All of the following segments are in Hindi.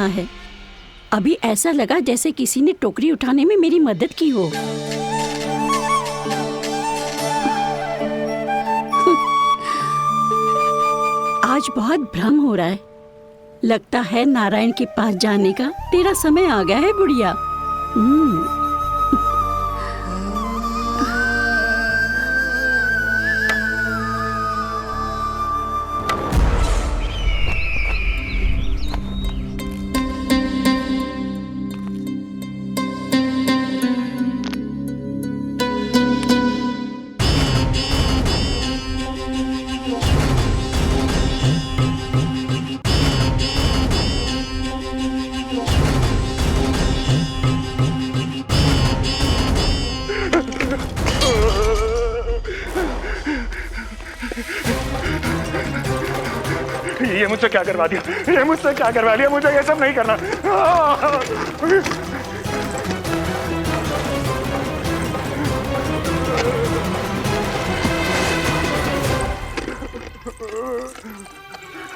रहा है। अभी ऐसा लगा जैसे किसी ने टोकरी उठाने में मेरी मदद की हो। आज बहुत भ्रम हो रहा है। लगता है नारायण के पास जाने का तेरा समय आ गया है बुढ़िया। ये मुझसे क्या करवा दिया, ये मुझसे क्या करवा लिया, मुझे ये सब नहीं करना।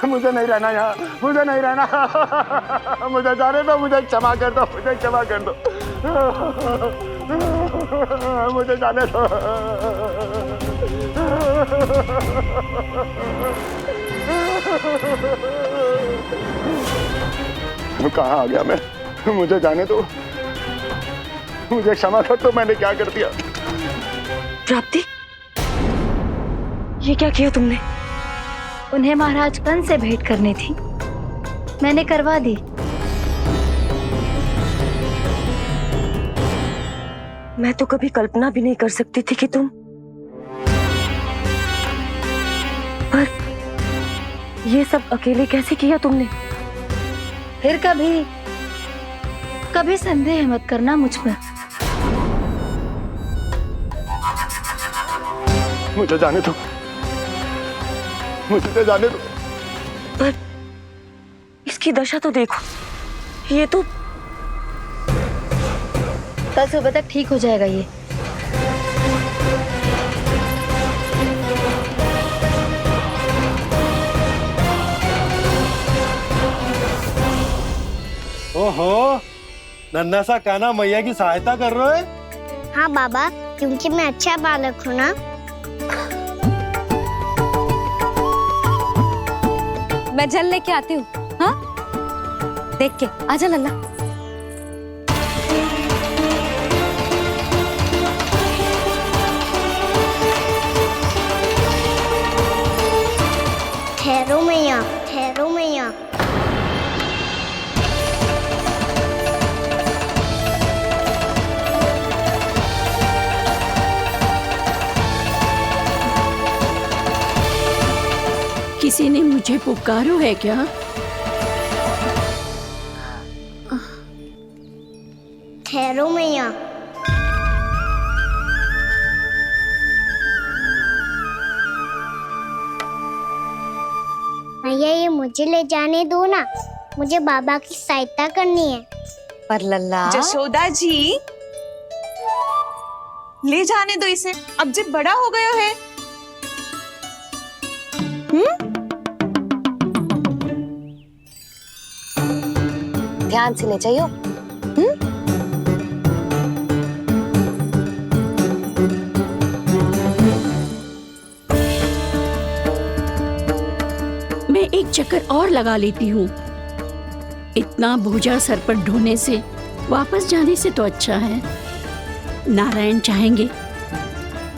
मुझे नहीं रहना यहाँ, मुझे नहीं रहना, मुझे जाने दो, मुझे क्षमा कर दो, मुझे क्षमा कर दो, मुझे जाने दो। कहाँ आ गया मैं? मुझे जाने दो, मुझे क्षमा कर दो, मैंने क्या कर दिया? प्राप्ति, ये क्या किया तुमने? उन्हें महाराज कंस से भेंट करनी थी, मैंने करवा दी। मैं तो कभी कल्पना भी नहीं कर सकती थी कि तुम, पर ये सब अकेले कैसे किया तुमने? फिर कभी संदेह मत करना मुझ पर। मुझे जाने दो, मुझे जाने दो। पर इसकी दशा तो देखो, ये तो कल सुबह तक ठीक हो जाएगा ये। ओहो, नन्हा सा कान्हा मैया की सहायता कर रहे हो? हाँ बाबा, क्योंकि मैं अच्छा बालक हूँ ना। मैं जल लेके आती हूँ। हाँ, देख के आजा लल्ला। ठहरो मैया, ठहरो मैया। किसी ने मुझे पुकारो है क्या? ठहरो मैया। मैया, ये मुझे ले जाने दो ना, मुझे बाबा की सहायता करनी है। पर लल्ला, जशोदा जी, ले जाने दो इसे, अब जब बड़ा हो गया है। ध्यान से ले जाइयो। मैं एक चक्कर और लगा लेती हूँ। इतना बोझा सर पर ढोने से वापस जाने से तो अच्छा है। नारायण चाहेंगे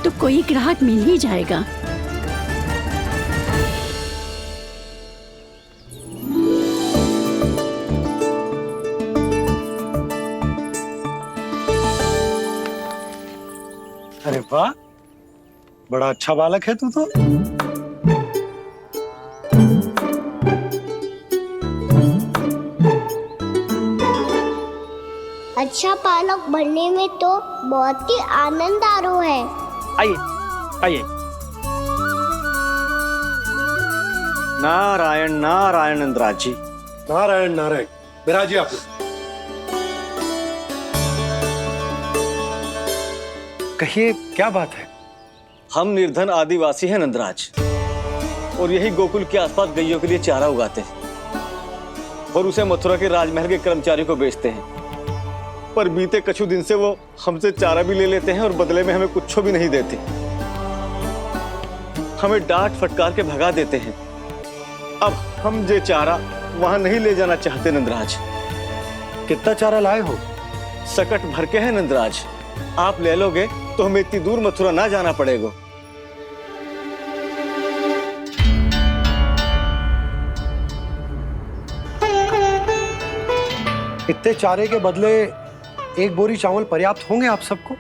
तो कोई ग्राहक मिल ही जाएगा। अरे वाह, बड़ा अच्छा बालक है तू तो। अच्छा बालक बनने में तो बहुत ही आनंद आ रहा है। आइए, आइए। नारायण नारायण इंद्राज जी। नारायण नारायण, बिराजिए आप लोग। कहिए, क्या बात है? हम निर्धन आदिवासी हैं नंदराज, और यही गोकुल के आसपास गैयों के लिए चारा उगाते हैं। और उसे मथुरा के राजमहल के कर्मचारी को बेचते हैं। पर बीते कुछ दिन से वो हमसे चारा भी ले लेते हैं और बदले में हमें कुछ भी नहीं देते। हमें डांट फटकार के भगा देते हैं। अब हम ये चारा वहां नहीं ले जाना चाहते नंदराज। कितना चारा लाए हो? सकट भर के है नंदराज। आप ले लोगे तो हमें इतनी दूर मथुरा ना जाना पड़ेगा। इतने चारे के बदले एक बोरी चावल पर्याप्त होंगे आप सबको?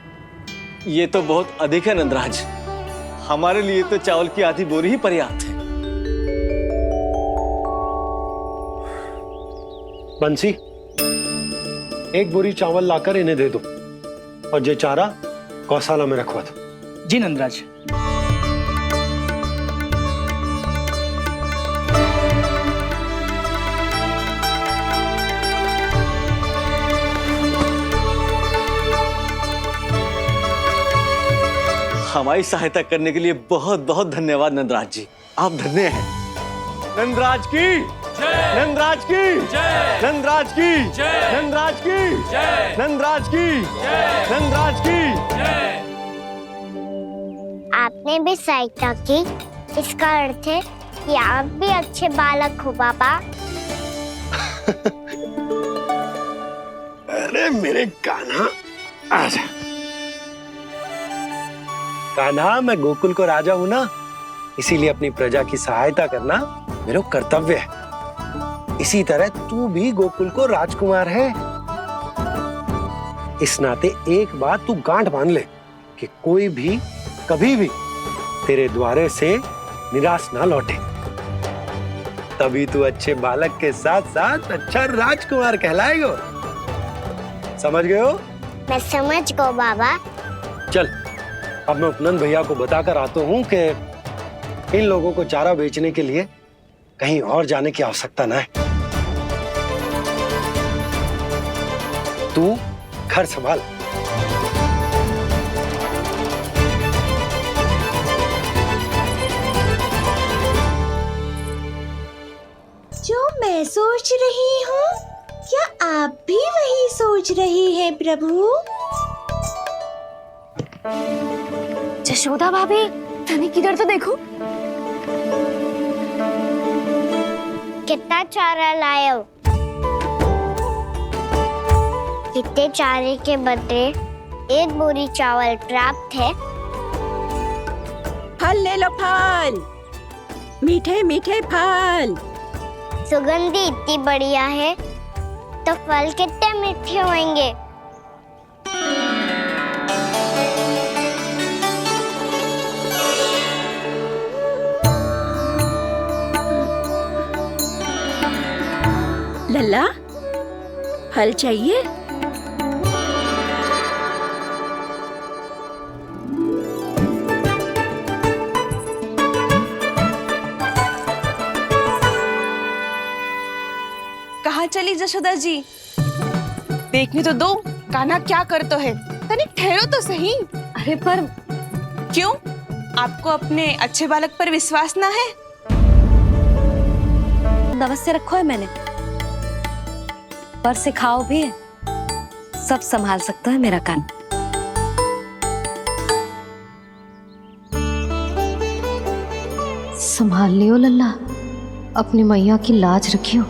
ये तो बहुत अधिक है नंदराज। हमारे लिए तो चावल की आधी बोरी ही पर्याप्त है। बंसी, एक बोरी चावल लाकर इन्हें दे दो और ये चारा गौशाला में रखवा दो। जी नंदराज। हमारी सहायता करने के लिए बहुत बहुत धन्यवाद नंदराज जी। आप धन्य हैं। नंदराज की नंदराज की नंदराज की नंदराज की नंदराज की नंदराज की। आपने भी सहायता की, इसका अर्थ है कि आप भी अच्छे बालक हो पापा। अरे मेरे कान्हा, आजा। कान्हा, मैं गोकुल को राजा हूं ना, इसीलिए अपनी प्रजा की सहायता करना मेरा कर्तव्य है। इसी तरह तू भी गोकुल को राजकुमार है। इस नाते एक बात तू गांठ बांध ले कि कोई भी कभी भी तेरे द्वारे से निराश ना लौटे। तभी तू अच्छे बालक के साथ साथ अच्छा राजकुमार कहलाएगा। समझ गए हो? मैं समझ गई बाबा। चल, अब मैं उपनंद भैया को बताकर आता हूँ कि इन लोगों को चारा बेचने के लिए कहीं और जाने की आवश्यकता ना है। तू घर संभाल। जो मैं सोच रही हूँ, क्या आप भी वही सोच रही हैं प्रभु? जशोदा भाभी, तनिक इधर तो देखो। कितना चारा लाए हो? कितने चारे के बदले एक बोरी चावल प्राप्त है। फल ले लो, फल, मीठे मीठे फल। सुगंधी इतनी बढ़िया है तो फल कितने मीठे होंगे। लल्ला, फल चाहिए? कहाँ चली जशोदा जी? देखने तो दो कान्हा क्या कर तो है। तनिक ठहरो तो सही। अरे पर क्यों? आपको अपने अच्छे बालक पर विश्वास ना है? अवश्य रखो है मैंने, पर सिखाओ भी है। सब संभाल सकता है मेरा कान। संभाल लियो लल्ला, अपनी मैया की लाज रखियो।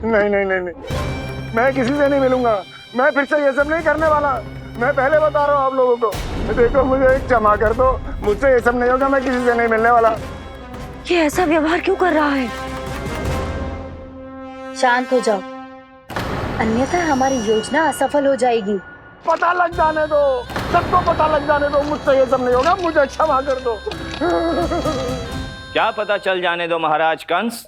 नहीं नहीं नहीं नहीं, मैं किसी से नहीं मिलूंगा। मैं फिर से ये सब नहीं करने वाला। मैं पहले बता रहा हूँ आप लोगों को। देखो, मुझे एक क्षमा कर दो, मुझसे ये सब नहीं होगा। मैं किसी से नहीं मिलने वाला। ये ऐसा व्यवहार क्यों कर रहा है? शांत हो जाओ, अन्यथा हमारी योजना असफल हो जाएगी। पता लग जाने दो, सबको पता लग जाने दो। मुझसे ये सब नहीं होगा, मुझे क्षमा कर दो। क्या पता चल जाने दो महाराज कंस?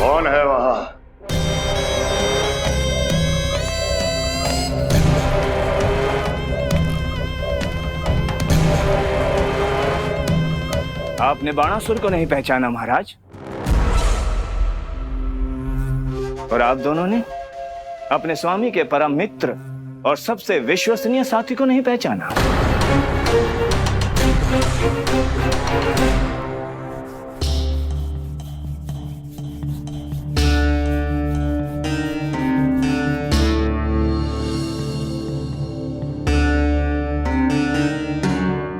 कौन है वहां? आपने बाणासुर को नहीं पहचाना महाराज, और आप दोनों ने अपने स्वामी के परम मित्र और सबसे विश्वसनीय साथी को नहीं पहचाना।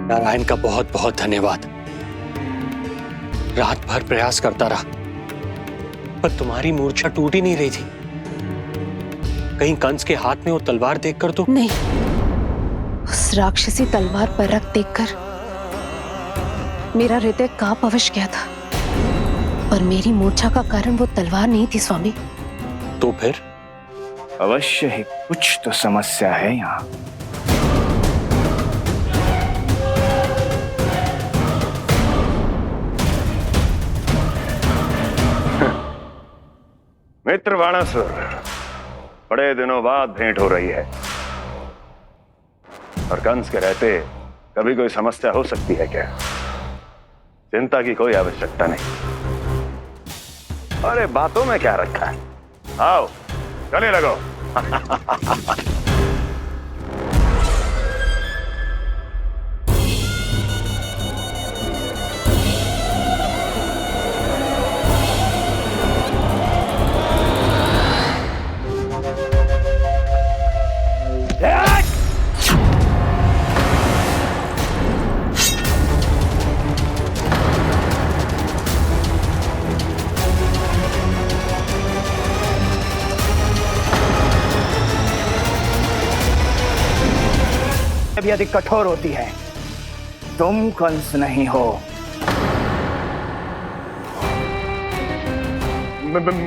नारायण का बहुत बहुत धन्यवाद। रात भर प्रयास करता रहा, पर तुम्हारी मूर्छा टूट ही नहीं रही थी। कहीं कंस के हाथ में वो तलवार देखकर तो नहीं, उस राक्षसी तलवार पर रख देखकर मेरा हृदय कांप अवश्य गया था, पर मेरी मूर्छा का कारण वो तलवार नहीं थी स्वामी। तो फिर? अवश्य ही कुछ तो समस्या है यहाँ। मित्र बाणासुर, बड़े दिनों बाद भेंट हो रही है, और कंस के रहते कभी कोई समस्या हो सकती है क्या? चिंता की कोई आवश्यकता नहीं। अरे बातों में क्या रखा है, आओ गले लगो। भी अधिक कठोर होती है। तुम कंस नहीं हो।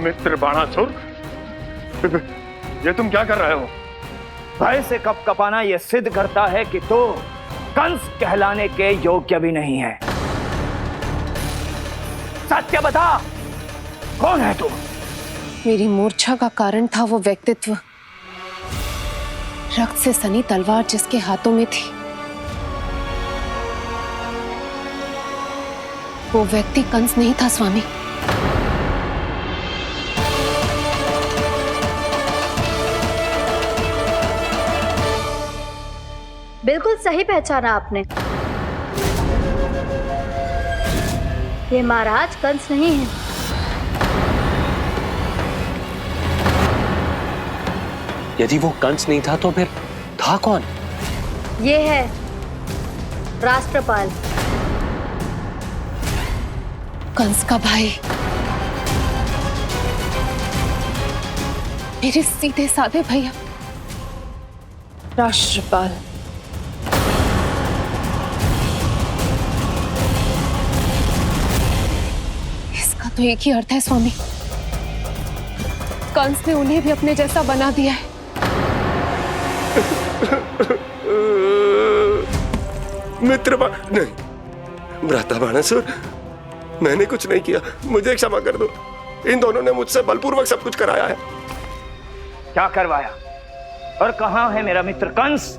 मित्र बाणासुर, ये तुम क्या कर रहे हो? भय से कपकपाना यह सिद्ध करता है कि तू कंस कहलाने के योग्य भी नहीं है। सत्य बता, कौन है तू? मेरी मूर्छा का कारण था वो व्यक्तित्व, रक्त से सनी तलवार जिसके हाथों में थी। वो व्यक्ति कंस नहीं था स्वामी। बिल्कुल सही पहचाना आपने। ये महाराज कंस नहीं है। यदि वो कंस नहीं था तो फिर था कौन? ये है राष्ट्रपाल, कंस का भाई। मेरे सीधे साधे भैया राष्ट्रपाल। इसका तो एक ही अर्थ है स्वामी, कंस ने उन्हें भी अपने जैसा बना दिया है। मित्र नहीं, भ्राता बाणासुर, मैंने कुछ नहीं किया, मुझे क्षमा कर दो। इन दोनों ने मुझसे बलपूर्वक सब कुछ कराया है। क्या करवाया और कहां है मेरा मित्र कंस?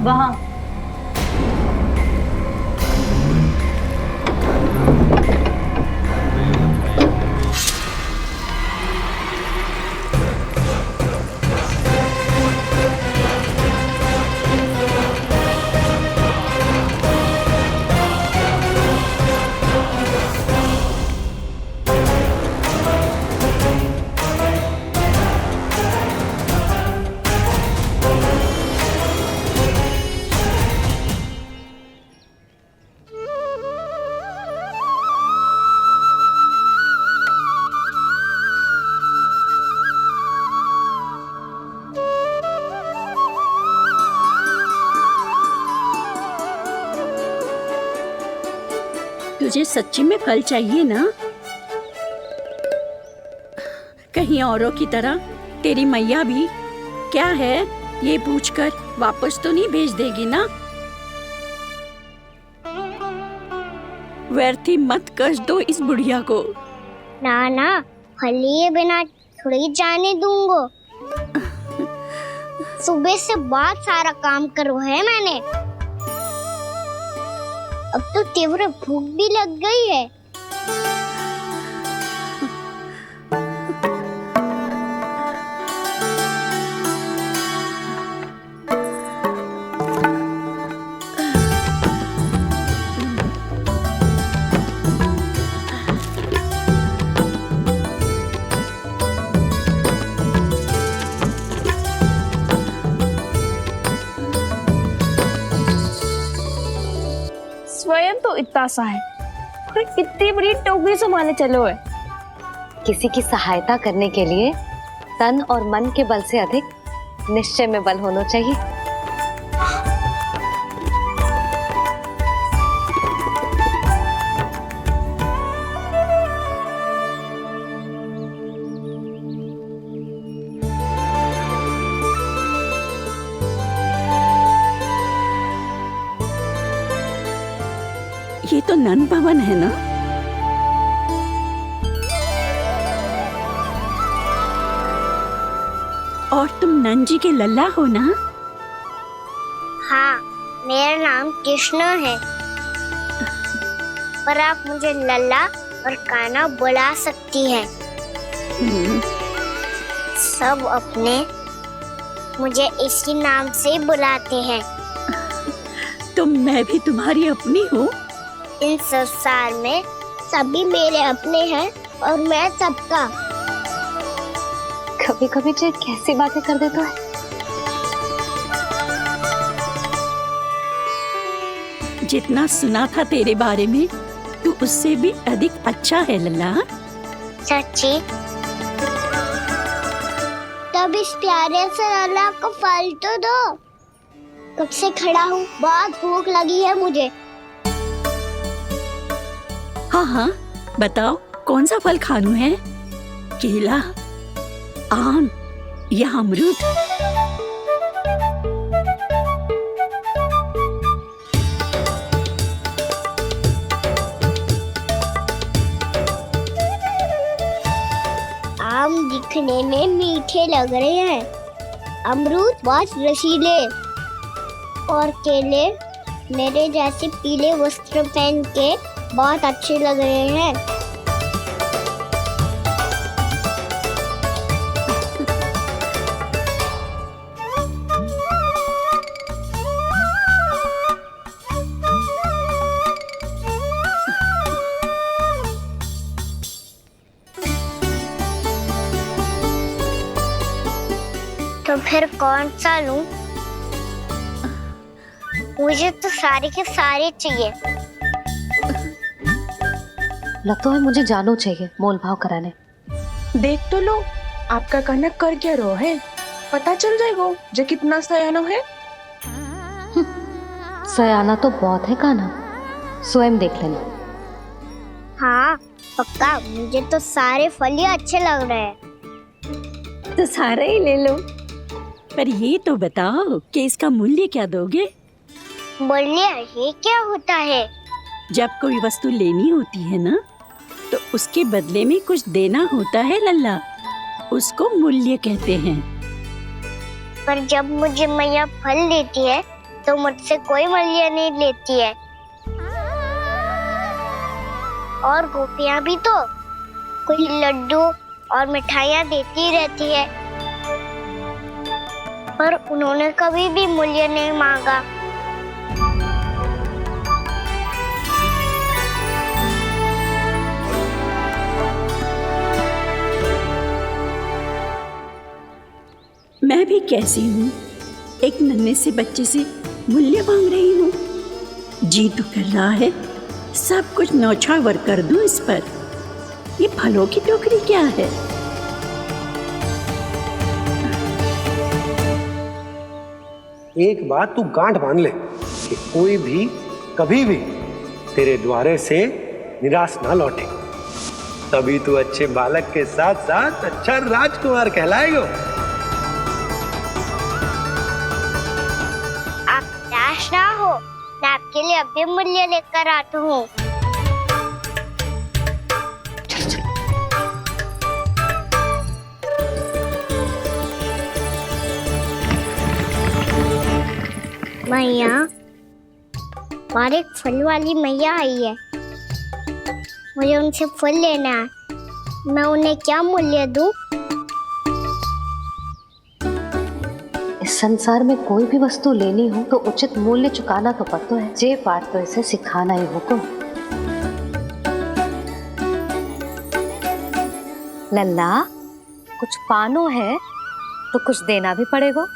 वहां। तुझे सच्ची में कल चाहिए ना? कहीं औरों की तरह तेरी मैया भी क्या है ये पूछकर वापस तो नहीं भेज देगी ना? व्यर्थ ही मत कष्ट दो इस बुढ़िया को। ना ना, फल लिए बिना थोड़ी जाने दूंगो। सुबह से बहुत सारा काम करो है मैंने। अब तो तीव्र भूख भी लग गई है। स्वयं तो इतना सा है, कोई कितनी बड़ी टोकरी संभालने चलो है। किसी की सहायता करने के लिए तन और मन के बल से अधिक निश्चय में बल होना चाहिए। ये तो नन भवन है ना? और तुम नन जी के लल्ला हो ना? हाँ, मेरा नाम कृष्ण है, पर आप मुझे लल्ला और कान्हा बुला सकती हैं। सब अपने मुझे इसी नाम से बुलाते हैं। तो मैं भी तुम्हारी अपनी हूँ। इन संसार में सभी मेरे अपने हैं और मैं सबका। कभी कभी जो कैसी बातें कर देता है। जितना सुना था तेरे बारे में, तू उससे भी अधिक अच्छा है लल्ला। सच्ची? तब इस प्यारे से लल्ला को फल तो दो। कब से खड़ा हूँ, बहुत भूख लगी है मुझे। हाँ हाँ, बताओ कौन सा फल खानू है? केला, आम या अमरूद? आम दिखने में मीठे लग रहे हैं, अमरूद बहुत रसीले और केले मेरे जैसे पीले वस्त्र पहन के बहुत अच्छे लग रहे हैं। तो फिर कौन सा लूं? मुझे तो सारे के सारे चाहिए। लगता है मुझे जानो चाहिए मोल भाव कराने। देख तो लो, आपका कहना कर क्या रो है, पता चल जाएगा जो कितना सयाना है। सयाना तो बहुत है कान्हा, स्वयं देख लेना। हाँ पक्का, मुझे तो सारे फल ही अच्छे लग रहे हैं। तो सारे ही ले लो। पर ये तो बताओ कि इसका मूल्य क्या दोगे? मूल्य ये क्या होता है? जब कोई वस्तु लेनी होती है ना, तो उसके बदले में कुछ देना होता है लल्ला, उसको मूल्य कहते हैं। पर जब मुझे मैया फल देती है तो मुझसे कोई मूल्य नहीं लेती है। और गोपियां भी तो कोई लड्डू और मिठाइयाँ देती रहती है, पर उन्होंने कभी भी मूल्य नहीं मांगा। मैं भी कैसी हूँ, एक नन्हे से बच्चे से मूल्य मांग रही हूँ। जी तो कर रहा है सब कुछ न्यौछावर कर दूं इस पर। ये फलों की टोकरी क्या है? एक बात तू गांठ बांध ले कि कोई भी कभी भी तेरे द्वारे से निराश ना लौटे, तभी तू अच्छे बालक के साथ साथ अच्छा राजकुमार कहलाएगा। आपके लिए अभी मूल्य लेकर आता हूँ। मैया, और एक फल वाली मैया आई है, मुझे उनसे फल लेना है। मैं उन्हें क्या मूल्य दूं? इस संसार में कोई भी वस्तु लेनी हो तो उचित मूल्य चुकाना तो पड़ता है। जे पाठ तो इसे सिखाना ही हुक्म। लल्ला, कुछ पानो है तो कुछ देना भी पड़ेगा।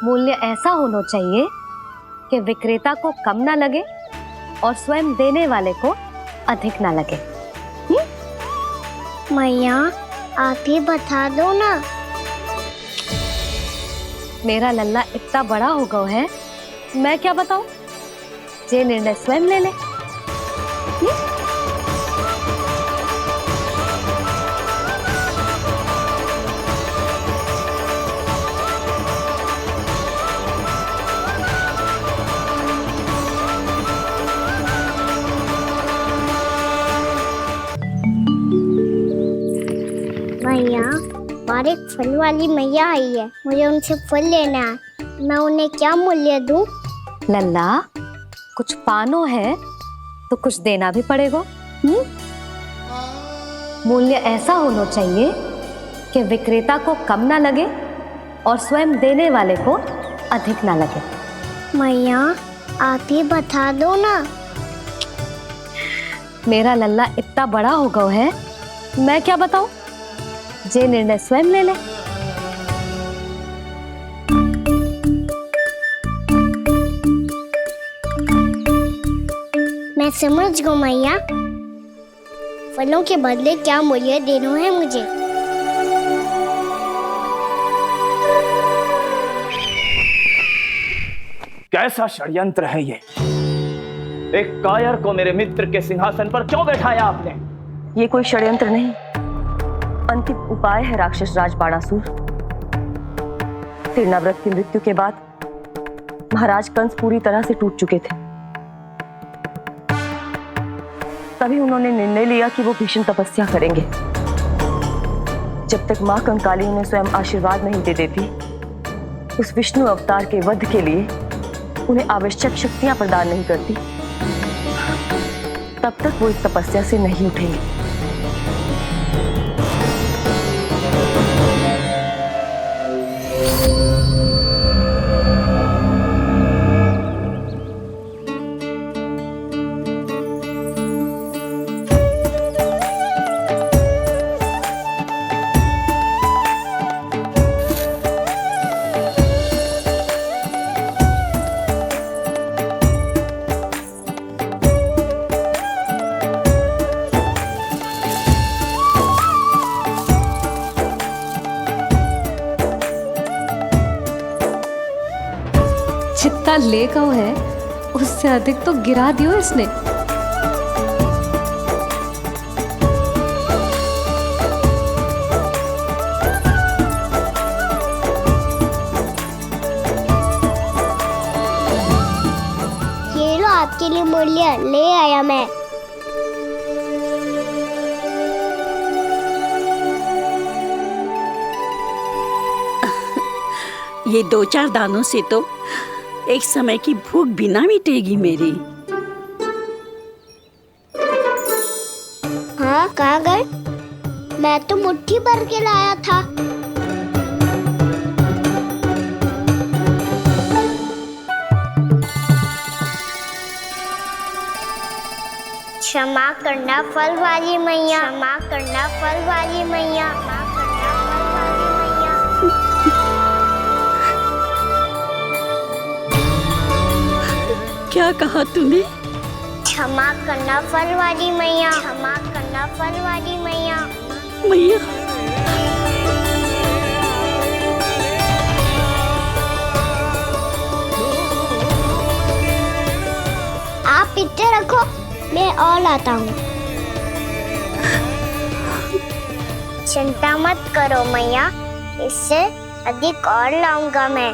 मूल्य ऐसा होना चाहिए कि विक्रेता को कम ना लगे और स्वयं देने वाले को अधिक ना लगे। मैया, आप ही बता दो ना। मेरा लल्ला इतना बड़ा हो गया है, मैं क्या बताऊं? जे निर्णय स्वयं ले ले। मैया, और एक फल वाली मैया आई है, मुझे उनसे फल लेना है। मैं उन्हें क्या मूल्य दूं? लल्ला, कुछ पानो है तो कुछ देना भी पड़ेगा। मूल्य ऐसा होना चाहिए कि विक्रेता को कम ना लगे और स्वयं देने वाले को अधिक ना लगे। मैया, आप ही बता दो ना। मेरा लल्ला इतना बड़ा हो गया है, मैं क्या बताऊं? जे निर्णय स्वयं ले ले। मैं समझ गई मैया, फलों के बदले क्या मूल्य देना है मुझे। कैसा षड्यंत्र है ये? एक कायर को मेरे मित्र के सिंहासन पर क्यों बैठाया आपने? ये कोई षड्यंत्र नहीं, अंतिम उपाय है राक्षस राज बाणासुर। तीर्णाव्रत की मृत्यु के बाद महाराज कंस पूरी तरह से टूट चुके थे। तभी उन्होंने निर्णय लिया कि वो भीषण तपस्या करेंगे। जब तक मां कंकाली उन्हें स्वयं आशीर्वाद नहीं दे देती, उस विष्णु अवतार के वध के लिए उन्हें आवश्यक शक्तियां प्रदान नहीं करती, तब तक वो इस तपस्या से नहीं उठेंगे। जितना ले गया है उससे अधिक तो गिरा दियो इसने। ये लो आपके लिए मूल्य ले आया मैं। ये 2-4 दानों से तो एक समय की भूख भी ना मिटेगी मेरी। हाँ, कहाँ गए? मैं तो मुट्ठी भर के लाया था। क्षमा करना फल वाली मैया, क्षमा करना फल वाली मैया, क्षमा करना फल वाली मैया। क्या कहा तूने? क्षमा करना फल वाली मैया, क्षमा करना फल वाली मैया। मैया, आप इतने रखो, मैं और लाता हूँ। चिंता मत करो मैया, इससे अधिक और लाऊंगा मैं।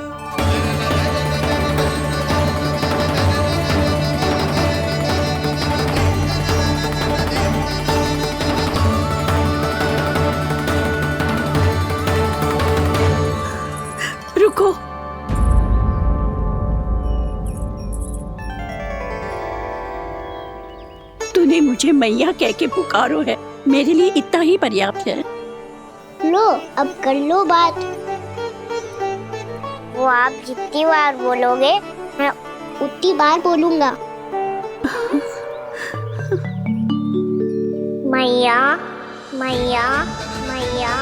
रुको। तूने मुझे मैया कह के पुकारो है, मेरे लिए इतना ही पर्याप्त है। लो अब कर लो बात। वो आप जितनी बार बोलोगे मैं उतनी बार बोलूंगा। मैया मैया मैया।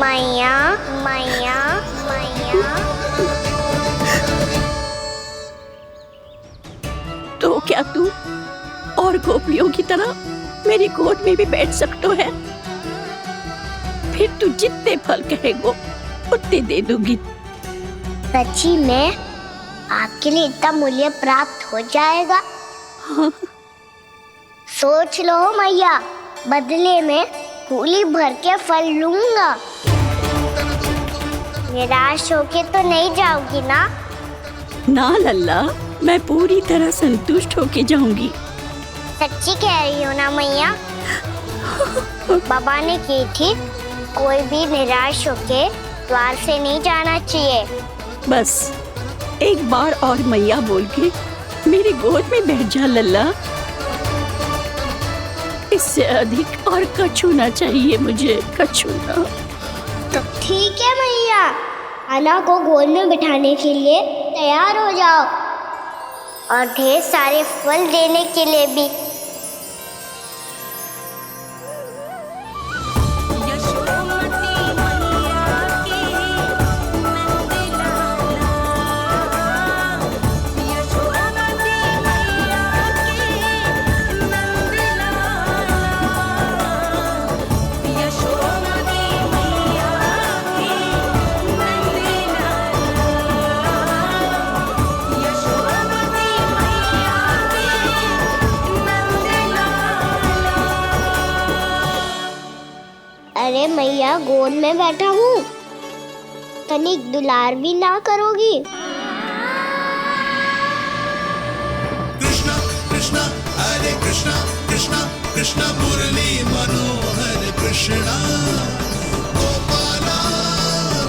मैया मैया मैया। तो क्या तू और गोपियों की तरह मेरी गोद में भी बैठ सकते है? फिर तू जितने फल कहेगो उतने दे दूंगी। सच्ची में आपके लिए इतना मूल्य प्राप्त हो जाएगा? हाँ। सोच लो मैया, बदले में फूली भर के फल लूंगा। निराश होके तो नहीं जाओगी ना? ना लल्ला, मैं पूरी तरह संतुष्ट होके जाऊंगी। सच्ची कह रही हो ना मैया? बाबा ने की थी कोई भी निराश होके द्वार से नहीं जाना चाहिए। बस एक बार और मैया बोल के मेरी गोद में बैठ जा लल्ला। इससे अधिक और कछु ना चाहिए मुझे, कछु ना। तो ठीक है मैया, आना को गोद में बिठाने के लिए तैयार हो जाओ और ढेर सारे फल देने के लिए भी। अरे मैया, गोद में बैठा हूँ, तनिक दुलार भी ना करोगी? कृष्णा कृष्णा हरे कृष्णा कृष्णा कृष्णा मुरली मनोहर कृष्णा गोपाला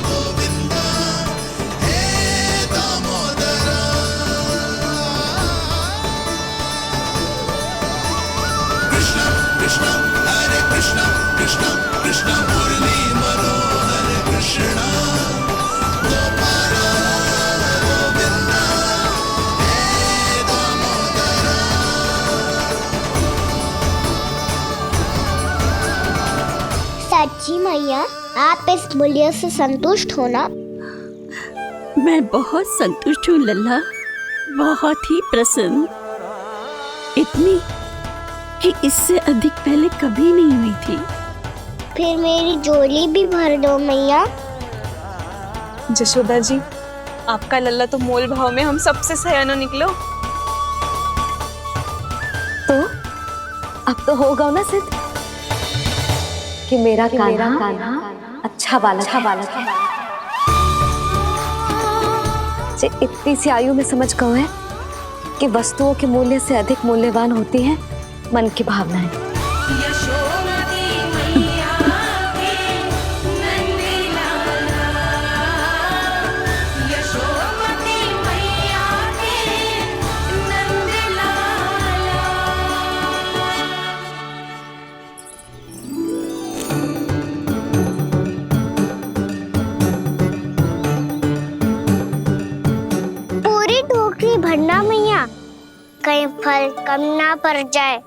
गोविंदा हे दामोदरा। कृष्णा कृष्णा हरे कृष्णा कृष्णा कृष्णा मुरली मनोहर कृष्णा गोपाला गोविंदा हे दामोदरा। सच्ची मैया, आप इस मूल्य से संतुष्ट हो ना? मैं बहुत संतुष्ट हूँ लल्ला, बहुत ही प्रसन्न। इतनी कि इससे अधिक पहले कभी नहीं हुई थी। फिर मेरी झोली भी भर दो मैया। जशोदा जी, आपका लल्ला तो मोल भाव में हम सबसे सयाना निकलो। तो अब तो होगा ना सिद्ध कि मेरा कान्हा अच्छा बालक है। जे इतनी सी आयु में समझ गए है कि वस्तुओं के मूल्य से अधिक मूल्यवान होती है मन की भावनाएं। पूरी टोकरी भरना मैया, कहीं फल कम ना पड़ जाए।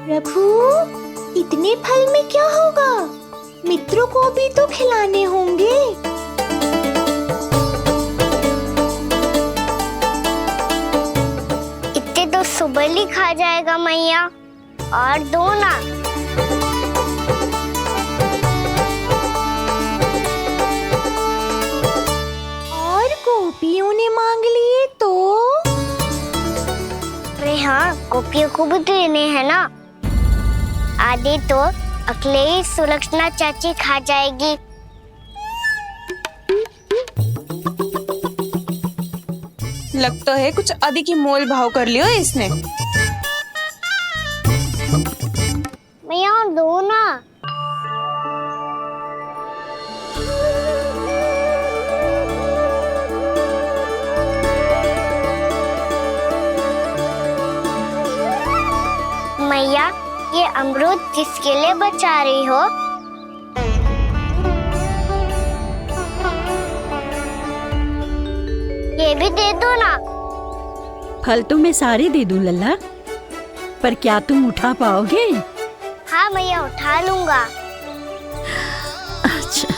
प्रभु, इतने फल में क्या होगा? मित्रों को भी तो खिलाने होंगे। इतने तो सुबह ही खा जाएगा मैया, और दो ना। और गोपियों ने मांग लिए तो? अरे हाँ, गोपियों को भी देने हैं ना। आधे तो अकेले सुलक्षणा चाची खा जाएगी। लगता है कुछ अधिक ही मोल भाव कर लियो इसने। मैया दो ना। मैया ये अमरूद किसके लिए बचा रही हो? ये भी दे दो ना। फल तो मैं सारे दे दूं लल्ला, पर क्या तुम उठा पाओगे? हाँ मैया उठा लूंगा। अच्छा।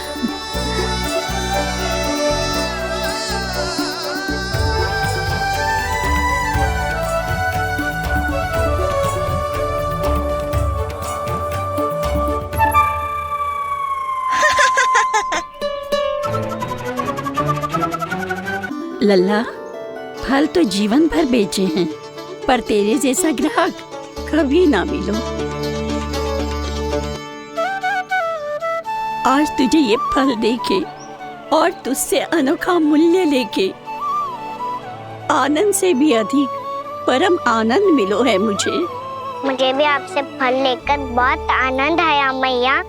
लल्ला, फल तो जीवन भर बेचे हैं, पर तेरे जैसा ग्राहक कभी ना मिलो। आज तुझे ये फल देके और तुझसे अनोखा मूल्य लेके आनंद से भी अधिक परम आनंद मिलो है मुझे। मुझे भी आपसे फल लेकर बहुत आनंद आया मैया।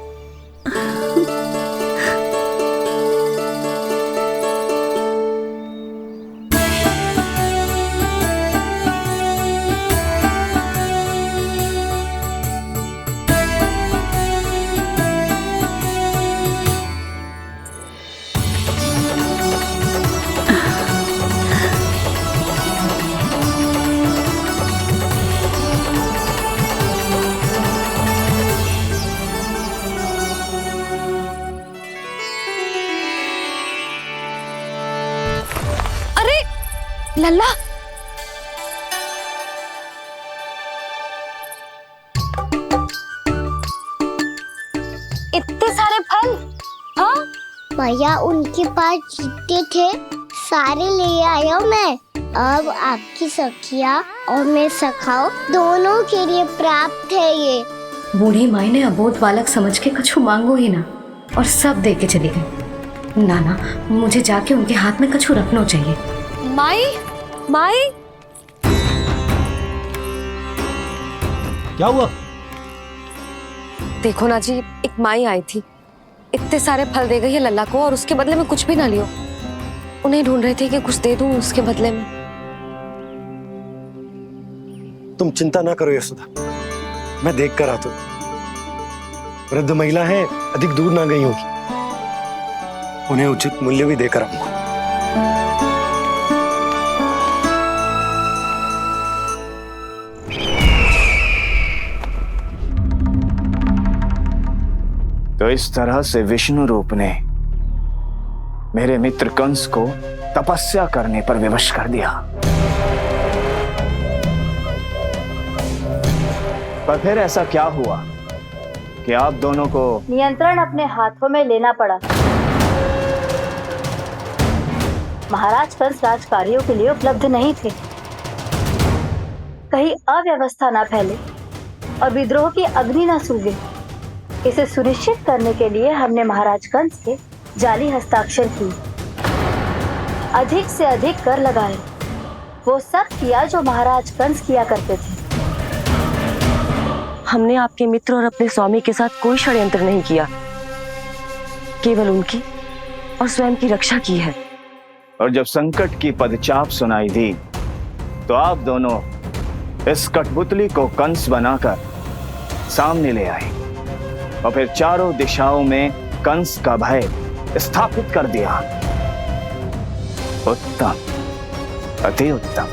लल्ला, इतने सारे फल? हाँ भैया उनके पास जितने थे सारे ले आया मैं। अब आपकी सखिया और मैं सखाओ दोनों के लिए प्राप्त है ये। बूढ़ी माई ने अबोध बालक समझ के कछु मांगो ही ना और सब दे के चली गई। नाना, मुझे जाके उनके हाथ में कछु रखना चाहिए। माई, माई, क्या हुआ? देखो ना जी, एक माई आई थी, इतने सारे फल दे गई है लल्ला को और उसके बदले में कुछ भी ना लियो। उन्हें ढूंढ रहे थे कि कुछ दे दूं उसके बदले में। तुम चिंता ना करो यशोदा, मैं देख कर आता हूं। वृद्ध महिला है, अधिक दूर ना गई होगी, उन्हें उचित मूल्य भी देकर आऊंगा। तो इस तरह से विष्णु रूप ने मेरे मित्र कंस को तपस्या करने पर विवश कर दिया। पर फिर ऐसा क्या हुआ कि आप दोनों को नियंत्रण अपने हाथों में लेना पड़ा। महाराज कंस राजकार्यों के लिए उपलब्ध नहीं थे। कहीं अव्यवस्था ना फैले और विद्रोह की अग्नि ना सूखे, इसे सुनिश्चित करने के लिए हमने महाराज कंस के जाली हस्ताक्षर किए, अधिक से अधिक कर लगाए, वो सब किया जो महाराज कंस किया करते थे। हमने आपके मित्र और अपने स्वामी के साथ कोई षड्यंत्र नहीं किया, केवल उनकी और स्वयं की रक्षा की है। और जब संकट की पदचाप सुनाई दी तो आप दोनों इस कठपुतली को कंस बनाकर सामने ले आए और फिर चारों दिशाओं में कंस का भय स्थापित कर दिया। उत्तम, अति उत्तम।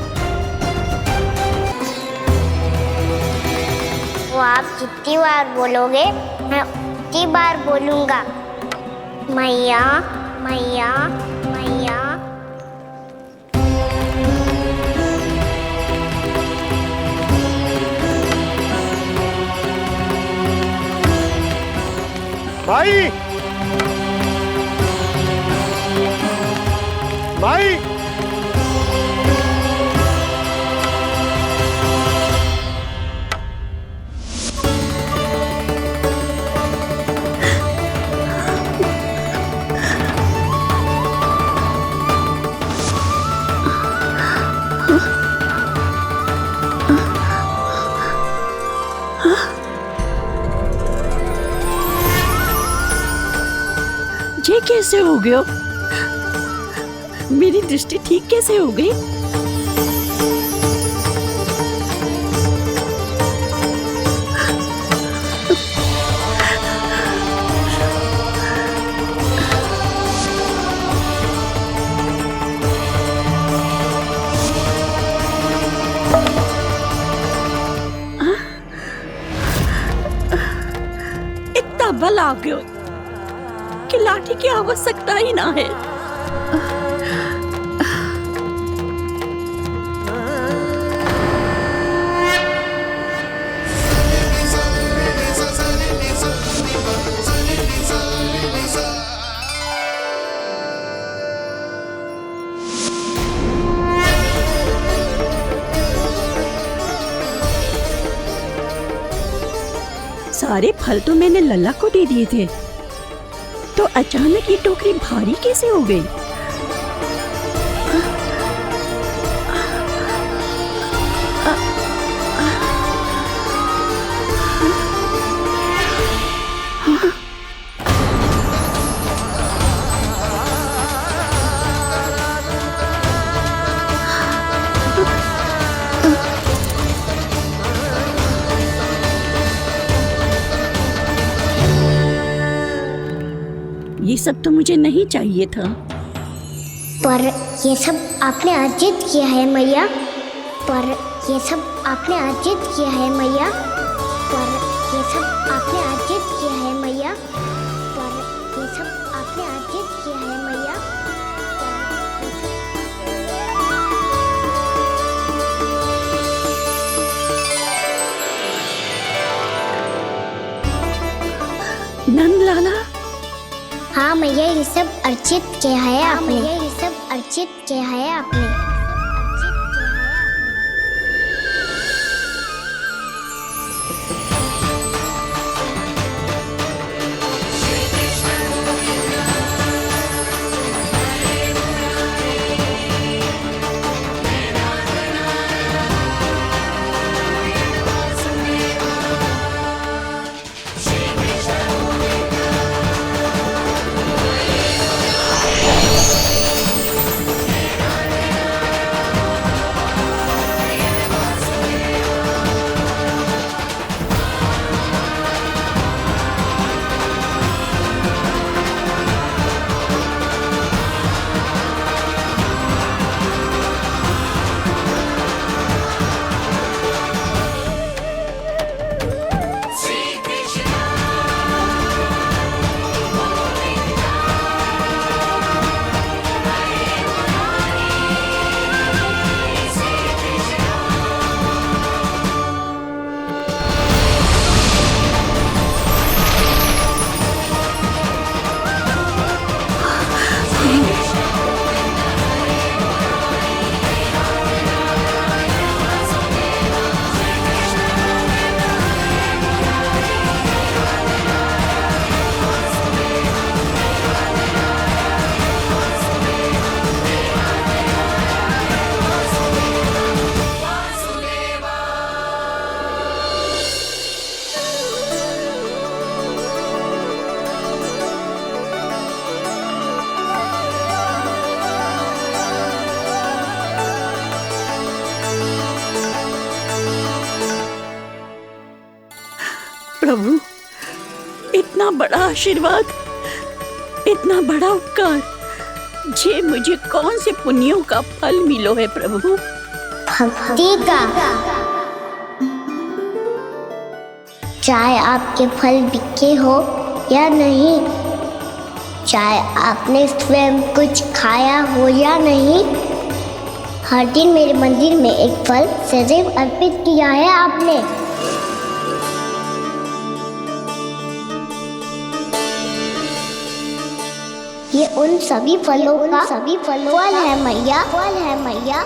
वो आप जितनी बार बोलोगे मैं उतनी बार बोलूंगा। मैया मैया मैया। माई, माई, ये कैसे हो गया? मेरी दृष्टि ठीक कैसे हो गई? इतना बल आ गयो कि लाठी की आवश्यकता ही ना है। सारे फल तो मैंने लल्ला को दे दिए थे, तो अचानक ये टोकरी भारी कैसे हो गई? ये सब तो मुझे नहीं चाहिए था। पर ये सब आपने अर्जित किया है मैया। पर ये सब आपने अर्जित किया है मैया। पर ये सब आपने अर्जित किया है मैया। पर ये सब आपने अर्जित किया है मैया। नंद लाला। हाँ मैया, ये सब अर्जित किया है आपने। ये सब अर्जित किया है आपने। प्रभु, इतना बड़ा आशीर्वाद, इतना बड़ा उपकार, जे मुझे कौन से पुण्यों का फल मिलो है प्रभु? भक्ति का। चाहे आपके फल बिके हो या नहीं, चाहे आपने स्वयं कुछ खाया हो या नहीं, हर दिन मेरे मंदिर में एक फल सदैव अर्पित किया है आपने। ये उन सभी फलों का फल है मैया। फल है मैया।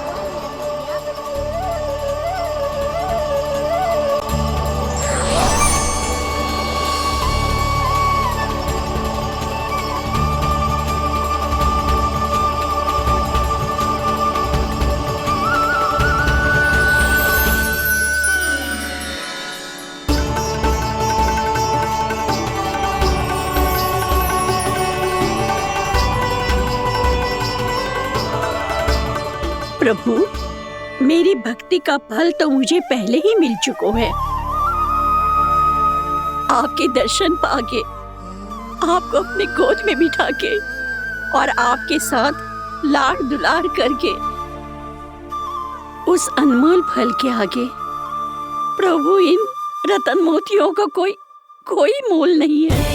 प्रभु, मेरी भक्ति का फल तो मुझे पहले ही मिल चुका है। आपके दर्शन पाके, आपको अपने गोद में बिठा के और आपके साथ लाड दुलार करके, उस अनमोल फल के आगे प्रभु इन रतन मोतियों का कोई मोल नहीं है।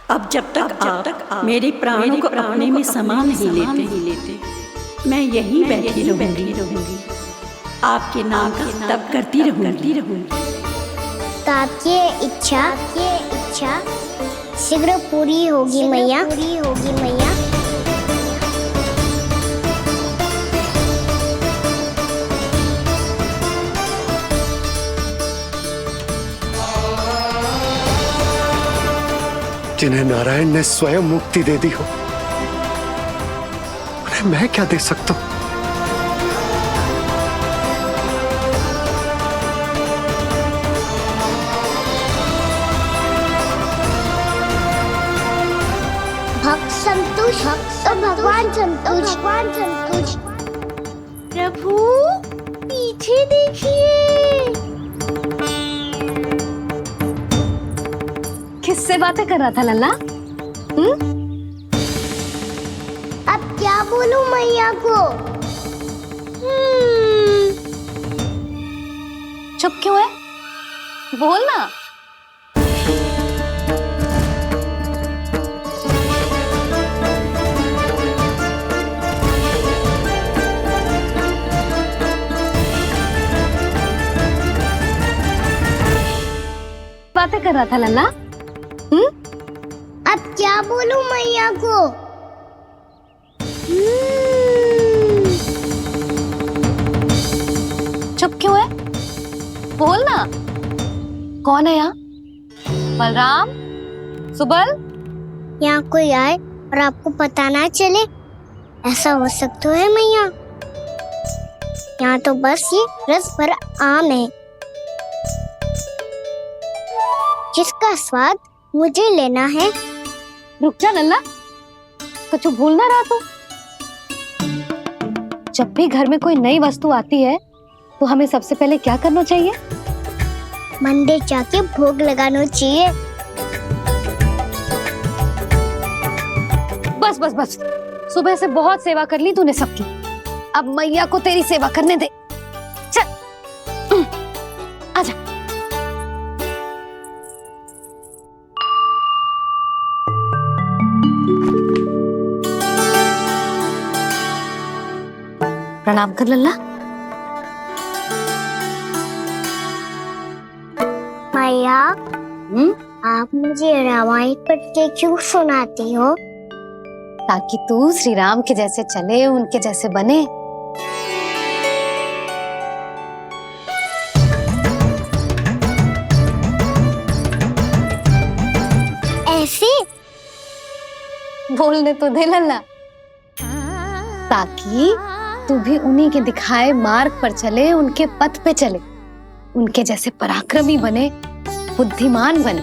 अब जब तक आप मेरे प्राणों को अपने में समा नहीं लेते, मैं यहीं बैठी रहूंगी, आपके नाम का तप करती रहूंगी। तो आपकी इच्छा शीघ्र पूरी होगी मैया। जिन्हें नारायण ने स्वयं मुक्ति दे दी हो, उन्हें मैं क्या दे सकता हूं? भक्त संतोष तो भगवान संतोष। प्रभु पीछे देखिए। किससे बातें कर रहा था लल्ला? अब क्या बोलूं मैया को? चुप क्यों है? बोल ना। बातें कर रहा था लल्ला? अब क्या बोलूं मैया को? चुप क्यों है? बोल ना। कौन है यहाँ? बलराम, सुबल? यहाँ कोई आए और आपको पता ना चले, ऐसा हो सकता है मैया? यहाँ तो बस ये रस भर आम है, जिसका स्वाद मुझे लेना है। रुक जा लल्ला, कुछ भूल ना रहा तू। जब भी घर में कोई नई वस्तु आती है तो हमें सबसे पहले क्या करना चाहिए? मंदिर जाके भोग लगाना चाहिए। बस बस बस, सुबह से बहुत सेवा कर ली तूने सबकी, अब मैया को तेरी सेवा करने दे। चल आजा। प्रणाम कर लल्ला। मैया, आप मुझे रामायण पढ़ के क्यों सुनाती हो? ताकि तू श्री राम के जैसे चले, उनके जैसे बने। ऐसे बोलने तो दे लल्ला, ताकि तू भी उन्हीं के दिखाए मार्ग पर चले, उनके पथ पे चले, उनके जैसे पराक्रमी बने, बुद्धिमान बने।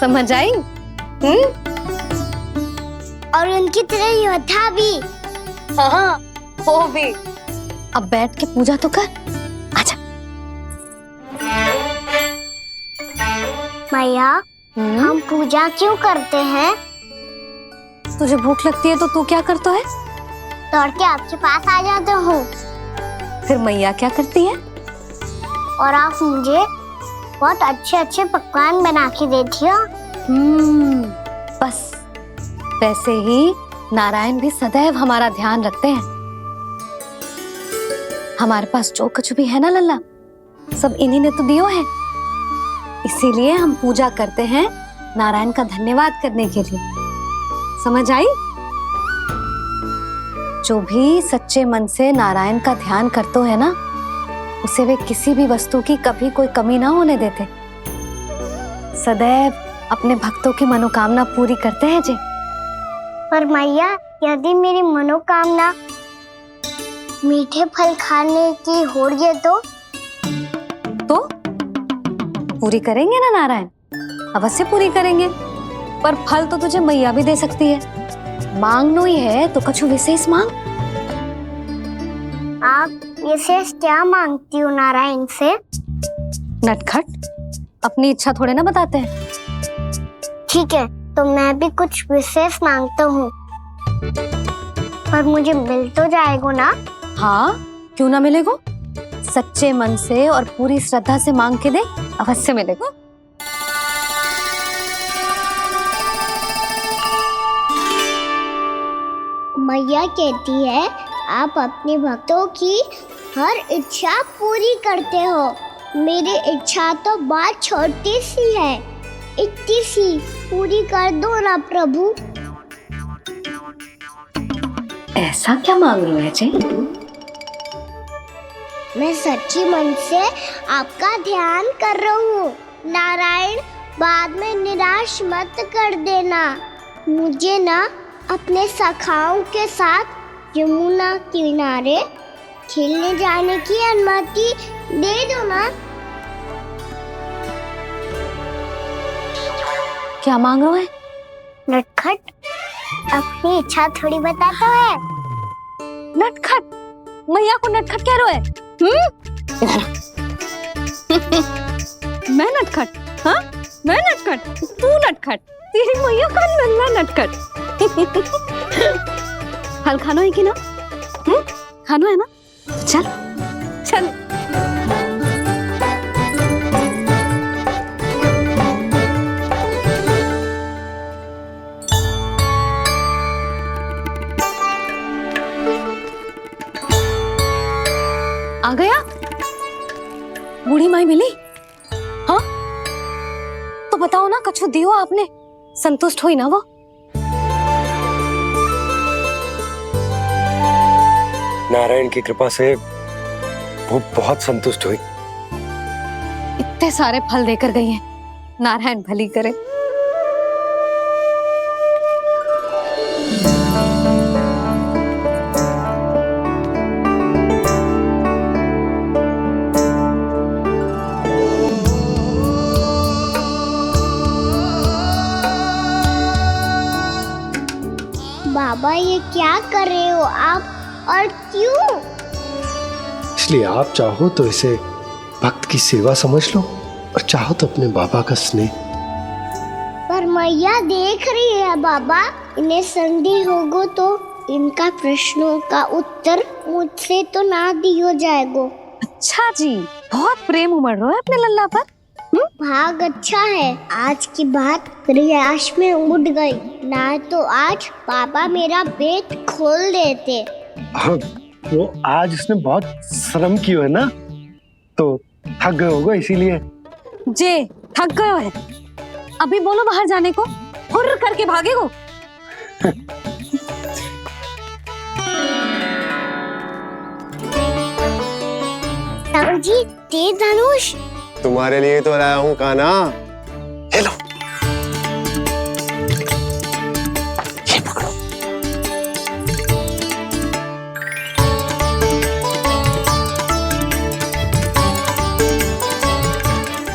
समझ आई? और उनकी तरह योद्धा भी। हाँ, वो भी। अब बैठ के पूजा तो कर। आजा। मैया, हम पूजा क्यों करते हैं? तुझे भूख लगती है तो तू क्या करता है? दौड़ के आपके पास आ जाता हूँ। फिर मैया क्या करती है? और आप मुझे बहुत अच्छे अच्छे पकवान बना के देती हो। बस वैसे ही नारायण भी सदैव हमारा ध्यान रखते हैं। हमारे पास जो कुछ भी है ना लल्ला, सब इन्हीं ने तो दियो है। इसीलिए हम पूजा करते हैं नारायण का धन्यवाद करने के लिए। समझ आई? जो भी सच्चे मन से नारायण का ध्यान करते है ना, उसे वे किसी भी वस्तु की कभी कोई कमी ना होने देते। सदैव अपने भक्तों की मनोकामना पूरी करते हैं जी। पर मैया, यदि मेरी मनोकामना मीठे फल खाने की हो रही है तो पूरी करेंगे ना नारायण, अवश्य पूरी करेंगे। पर फल तो तुझे मैया भी दे सकती है। मांगनो ही है तो कछु विशेष मांग। आप विशेष क्या मांगती हो नारायण से? नटखट, अपनी इच्छा थोड़े ना बताते हैं। ठीक है, तो मैं भी कुछ विशेष मांगता हूँ, पर मुझे मिल तो जाएगा ना? हाँ, क्यों ना मिलेगा। सच्चे मन से और पूरी श्रद्धा से मांग के दे, अवश्य मिलेगा। मैया कहती है आप अपने भक्तों की हर इच्छा पूरी करते हो। मेरी इच्छा तो बहुत छोटी सी है, इतनी सी पूरी कर दो ना प्रभु। ऐसा क्या मांग रहे हो जी? मैं सच्ची मन से आपका ध्यान कर रहा हूँ। नारायण, बाद में निराश मत कर देना। मुझे ना अपने सखाओं के साथ यमुना किनारे खेलने जाने की अनुमति दे दो ना। क्या मांग रहे हो? नटखट, अपनी इच्छा थोड़ी बताता है। नटखट? मैया को नटखट कह रहे हो? मैं नटखट? हाँ, मैं नटखट? तू नटखट? तेरी मैया का नल्ला नटखट। फल खानो है कि ना? खानो है ना? चल चल। आ गया? बूढ़ी माई मिली? हाँ, तो बताओ ना, कछु दियो आपने, संतुष्ट हुई ना वो? नारायण की कृपा से वो बहुत संतुष्ट हुई। इतने सारे फल देकर गई हैं, नारायण भली करे। बाबा, ये क्या कर रहे हो आप, और क्यों? इसलिए आप चाहो तो इसे भक्त की सेवा समझ लो, और चाहो तो अपने बाबा का स्नेह। पर मैया देख रही है बाबा, इन्हें संदेह होगो तो इनका प्रश्नों का उत्तर मुझसे तो ना दियो जाएगो। अच्छा जी, बहुत प्रेम उमड़ रहा है अपने लल्ला पर। भाग अच्छा है, आज की बात प्रयास में उड़ गई, ना तो आज पापा मेरा पेट खोल देते। वो आज उसने बहुत श्रम किया है ना, तो थक गए होगा इसीलिए। जे थक गए है, अभी बोलो बाहर जाने को, हुर्र करके भागेगो। जी, तीर धनुष तुम्हारे लिए तो लाया हूँ कान्हा। हेलो, ये पकड़ो।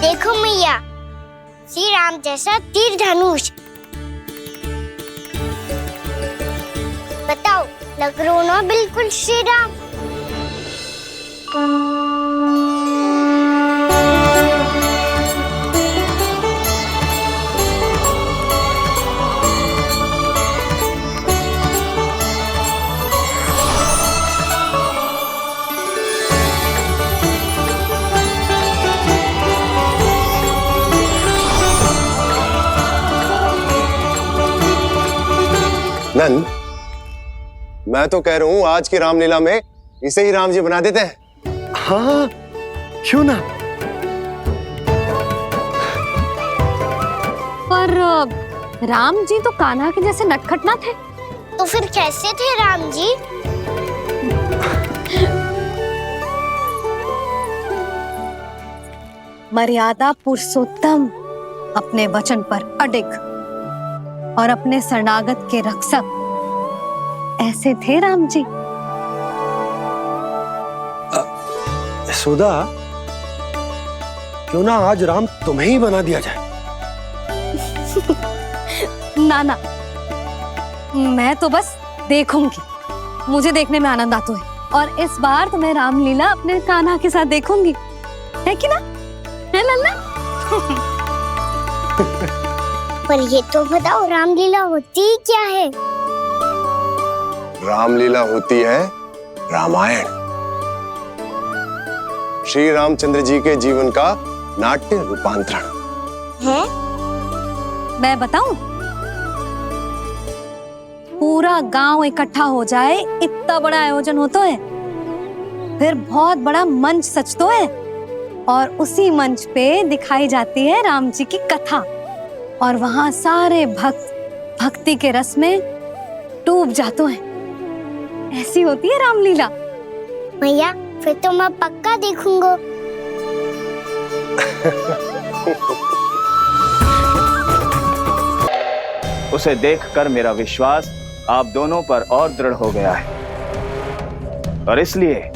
देखो मैया, श्री राम जैसा तीर धनुष। बताओ, लग रहा ना बिल्कुल श्री राम? नंद, मैं तो कह रहा हूँ आज की रामलीला में इसे ही राम जी बना देते हैं। हाँ, क्यों ना। पर राम जी तो कान्हा के जैसे नटखट ना थे। तो फिर कैसे थे राम जी? मर्यादा पुरुषोत्तम, अपने वचन पर अडिग और अपने शरणागत के रक्षक, ऐसे थे राम जी। यशोदा, क्यों ना आज राम तुम्हें ही बना दिया जाए। ना ना, मैं तो बस देखूंगी, मुझे देखने में आनंद आता है। और इस बार तो मैं रामलीला अपने कान्हा के साथ देखूंगी, है कि ना, है लल्ला? पर ये तो बताओ, रामलीला होती क्या है? रामलीला होती है रामायण। श्री रामचंद्र जी के जीवन का नाट्य रूपांतरण है। मैं बताऊं? पूरा गांव इकट्ठा हो जाए, इतना बड़ा आयोजन होता है, फिर बहुत बड़ा मंच सजतो है और उसी मंच पे दिखाई जाती है राम जी की कथा और वहां सारे भक्त भक्ति के रस में डूब जाते हैं। ऐसी होती है रामलीला। भैया, फिर तो मैं पक्का देखूंगा। उसे देखकर मेरा विश्वास आप दोनों पर और दृढ़ हो गया है और इसलिए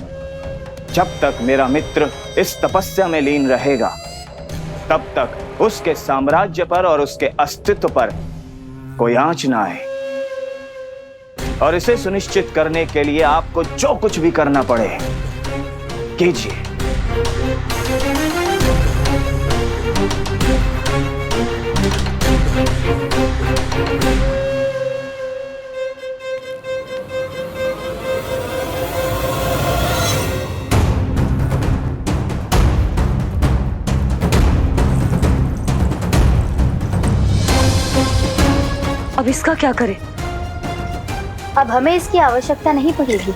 जब तक मेरा मित्र इस तपस्या में लीन रहेगा तब तक उसके साम्राज्य पर और उसके अस्तित्व पर कोई आंच ना आए। और इसे सुनिश्चित करने के लिए आपको जो कुछ भी करना पड़े कीजिए। अब इसका क्या करें? अब हमें इसकी आवश्यकता नहीं पड़ेगी।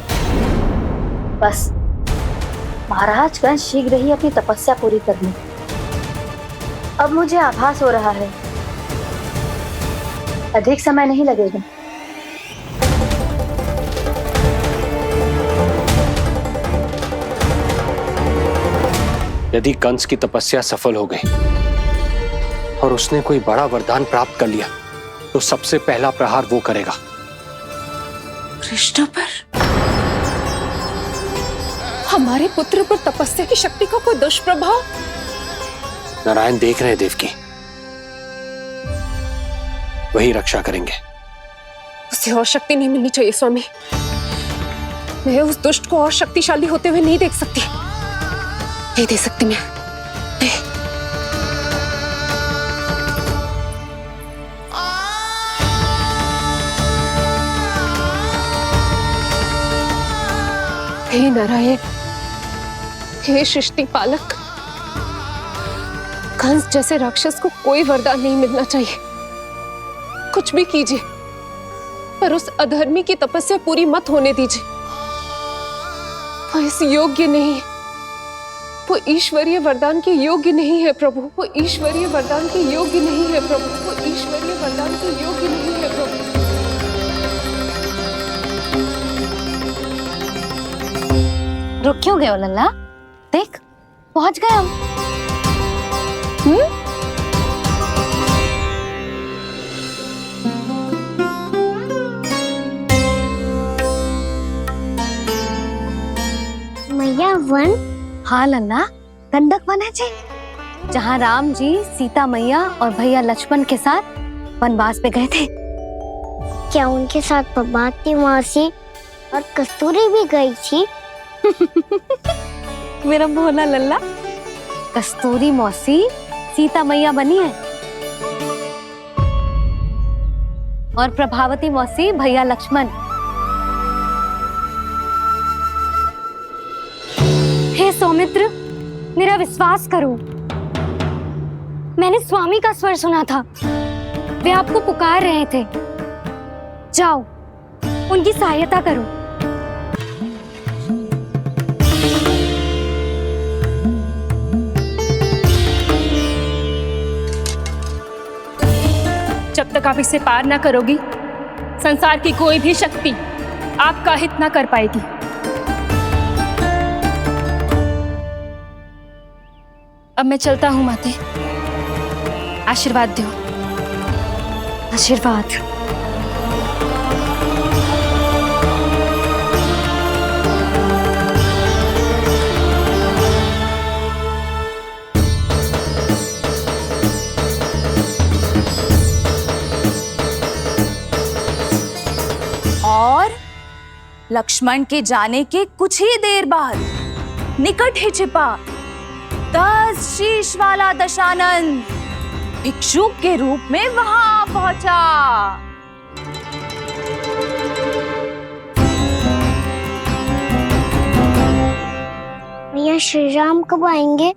बस महाराज कंस शीघ्र ही अपनी तपस्या पूरी कर ली। अब मुझे आभास हो रहा है अधिक समय नहीं लगेगा। यदि कंस की तपस्या सफल हो गई और उसने कोई बड़ा वरदान प्राप्त कर लिया तो सबसे पहला प्रहार वो करेगा। कृष्ण पर? हमारे पुत्र पर तपस्या की शक्ति का कोई दुष्प्रभाव? नारायण देख रहे हैं देवकी, वही रक्षा करेंगे। उसे और शक्ति नहीं मिलनी चाहिए स्वामी। मैं उस दुष्ट को और शक्तिशाली होते हुए नहीं देख सकती, नहीं दे सकती मैं। नहीं। हे नारायण, हे सृष्टि पालक, कंस जैसे राक्षस को कोई वरदान नहीं मिलना चाहिए। कुछ भी कीजिए पर उस अधर्मी की तपस्या पूरी मत होने दीजिए। वो इस योग्य नहीं है, वो ईश्वरीय वरदान के योग्य नहीं है प्रभु। वो ईश्वरीय वरदान के योग्य नहीं है प्रभु। वो ईश्वरीय वरदान के योग्य नहीं है प्रभु। रुक क्यों गए हो लल्ला? देख, पहुंच गए हम। मैया वन? हाँ लल्ला, गंडक वन है जी, जहाँ राम जी सीता मैया और भैया लक्ष्मण के साथ वनवास पे गए थे। क्या उनके साथ पद्मावती मौसी और कस्तूरी भी गई थी? मेरा भोला लल्ला, कस्तूरी मौसी सीता मैया बनी है और प्रभावती मौसी भैया लक्ष्मण। हे सौमित्र, मेरा विश्वास करो, मैंने स्वामी का स्वर सुना था, वे आपको पुकार रहे थे। जाओ, उनकी सहायता करो। तक आप इसे पार ना करोगी, संसार की कोई भी शक्ति आपका हित ना कर पाएगी। अब मैं चलता हूँ माते, आशीर्वाद दो। आशीर्वाद। और लक्ष्मण के जाने के कुछ ही देर बाद निकट ही छिपा 10 शीश वाला दशानन भिक्षुक के रूप में वहां पहुंचा। भैया श्री राम कब आएंगे?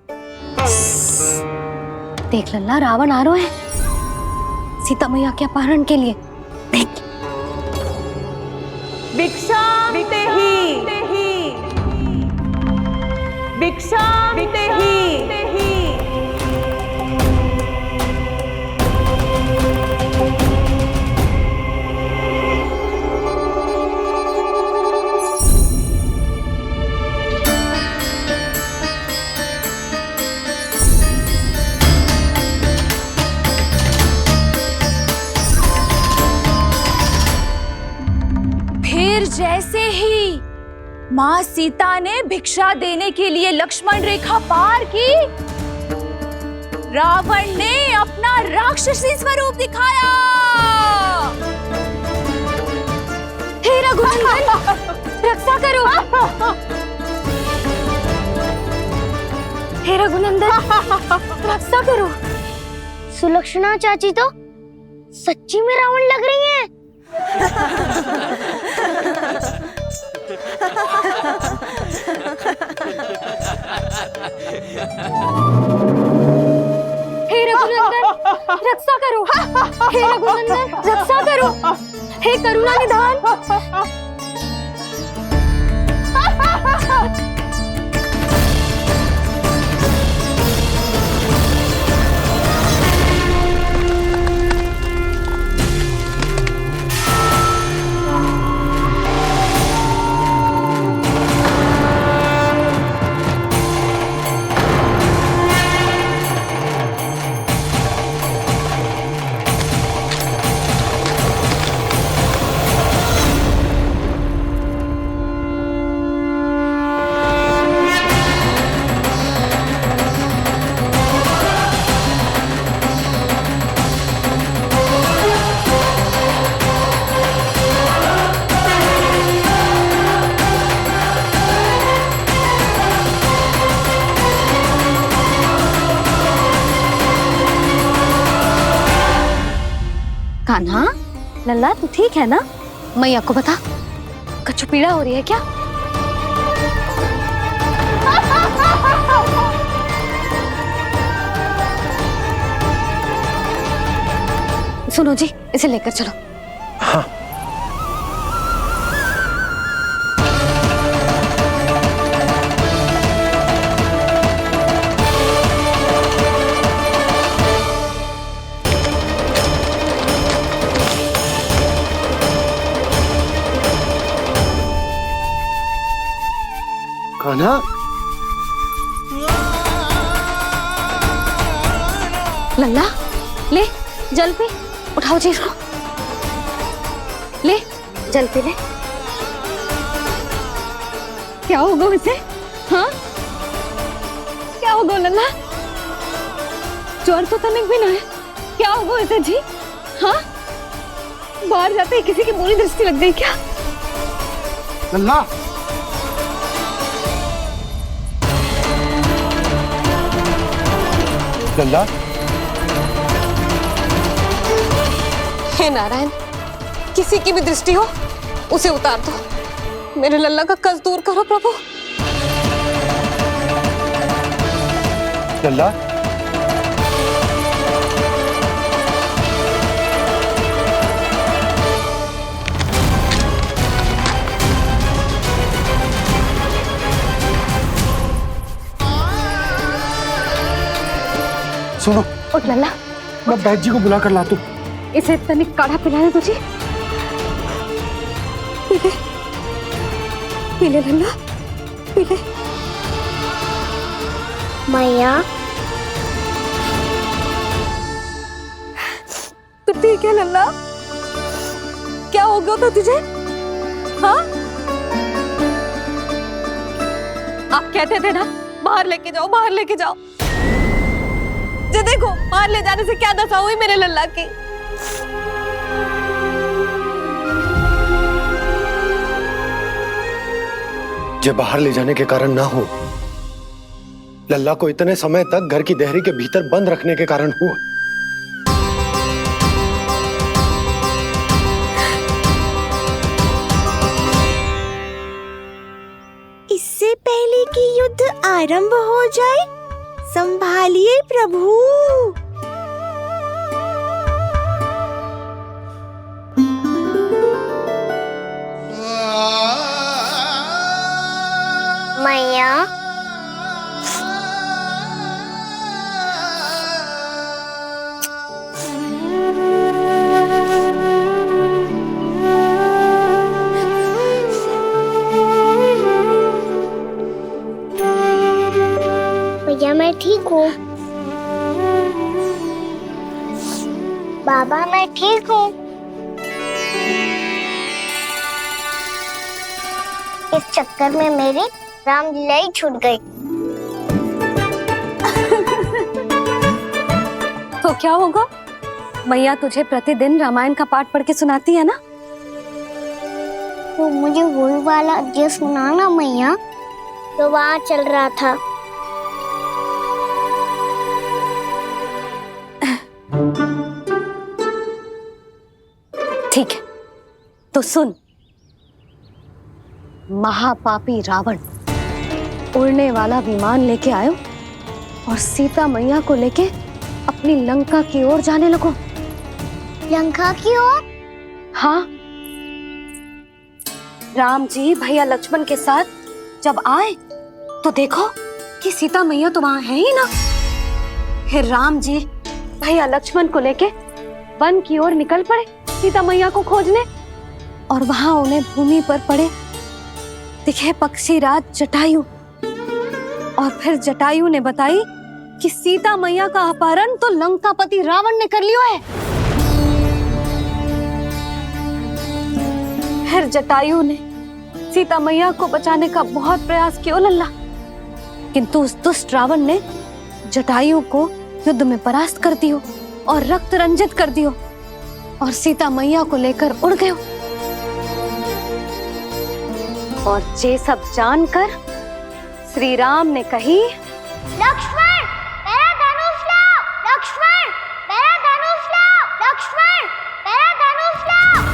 देख लल्ला, रावण आ रहा है सीता मैया के अपहरण के लिए। भिक्षा ते ही, भिक्षा ते ही। जैसे ही माँ सीता ने भिक्षा देने के लिए लक्ष्मण रेखा पार की, रावण ने अपना राक्षसी स्वरूप दिखाया। हे रघुनंदन, रक्षा करो। हे रघुनंदन, रक्षा करो। सुलक्षणा चाची तो सच्ची में रावण लग रही हैं। हे रघुनंदन, रक्षा करो। हे रघुनंदन, रक्षा करो। हे करुणा निधान। कान्हा, लल्ला तू ठीक है ना? मैया को बता, कछु पीड़ा हो रही है क्या? सुनो जी, इसे लेकर चलो। हाँ। कान्हा, लल्ला ले जल पी, उठाओ जी इसको, ले जल पी ले। क्या होगा उसे? हाँ क्या होगा लल्ला? ज्वर तो तनिक भी ना है, क्या होगा उसे जी? हाँ बाहर जाते ही किसी की बुरी दृष्टि लग गई क्या? लल्ला, लल्ला, हे नारायण, किसी की भी दृष्टि हो उसे उतार दो। मेरे लल्ला का कष्ट दूर करो प्रभु। लल्ला, सुनो, उठ लल्ला, मैं बैद जी को बुला कर लाता हूँ। इसे तनिक काढ़ा पिलाने तुझे। पीले पीले लल्ला, पीले। मैया तो ठीक है लल्ला, क्या हो गया था तुझे? हाँ, आप कहते थे ना बाहर लेके जाओ, बाहर लेके जाओ। जे देखो बाहर ले जाने से क्या दशा हुई मेरे लल्ला की। जे बाहर ले जाने के कारण ना हो, लल्ला को इतने समय तक घर की देहरी के भीतर बंद रखने के कारण हुआ। इससे पहले कि युद्ध आरंभ हो जाए, संभालिए प्रभु। मैया भैया मैं ठीक हूँ। बाबा मैं ठीक हूँ। इस चक्कर में मेरी रामलीला ही छूट गई। तो क्या होगा? मैया तुझे प्रतिदिन रामायण का पाठ पढ़ के सुनाती है ना? तो मुझे वही वाला अध्याय सुनाना मैया, तो वहाँ चल रहा था। ठीक है, तो सुन। महापापी रावण उड़ने वाला विमान लेके आयो और सीता मैया को लेके अपनी लंका की ओर जाने लगो। लंका की ओर? हाँ, राम जी भैया लक्ष्मण के साथ जब आए तो देखो कि सीता मैया तो वहां है ही ना। फिर राम जी भैया लक्ष्मण को लेके वन की ओर निकल पड़े सीता मैया को खोजने, और वहां उन्हें भूमि पर पड़े दिखे पक्षीराज जटायु। और फिर जटायु ने बताई कि सीता मैया का अपहरण तो लंकापति रावण ने कर लियो है। फिर जटायु ने सीता मैया को बचाने का बहुत प्रयास किया लल्ला, किंतु उस दुष्ट रावण ने जटायु को युद्ध में परास्त कर दियो और रक्त रंजित कर दियो और सीता मैया को लेकर उड़ गयो। और ये सब जानकर श्री राम ने कही, लक्ष्मण मेरा धनुष लाओ, लक्ष्मण मेरा धनुष लाओ, लक्ष्मण मेरा धनुष लाओ।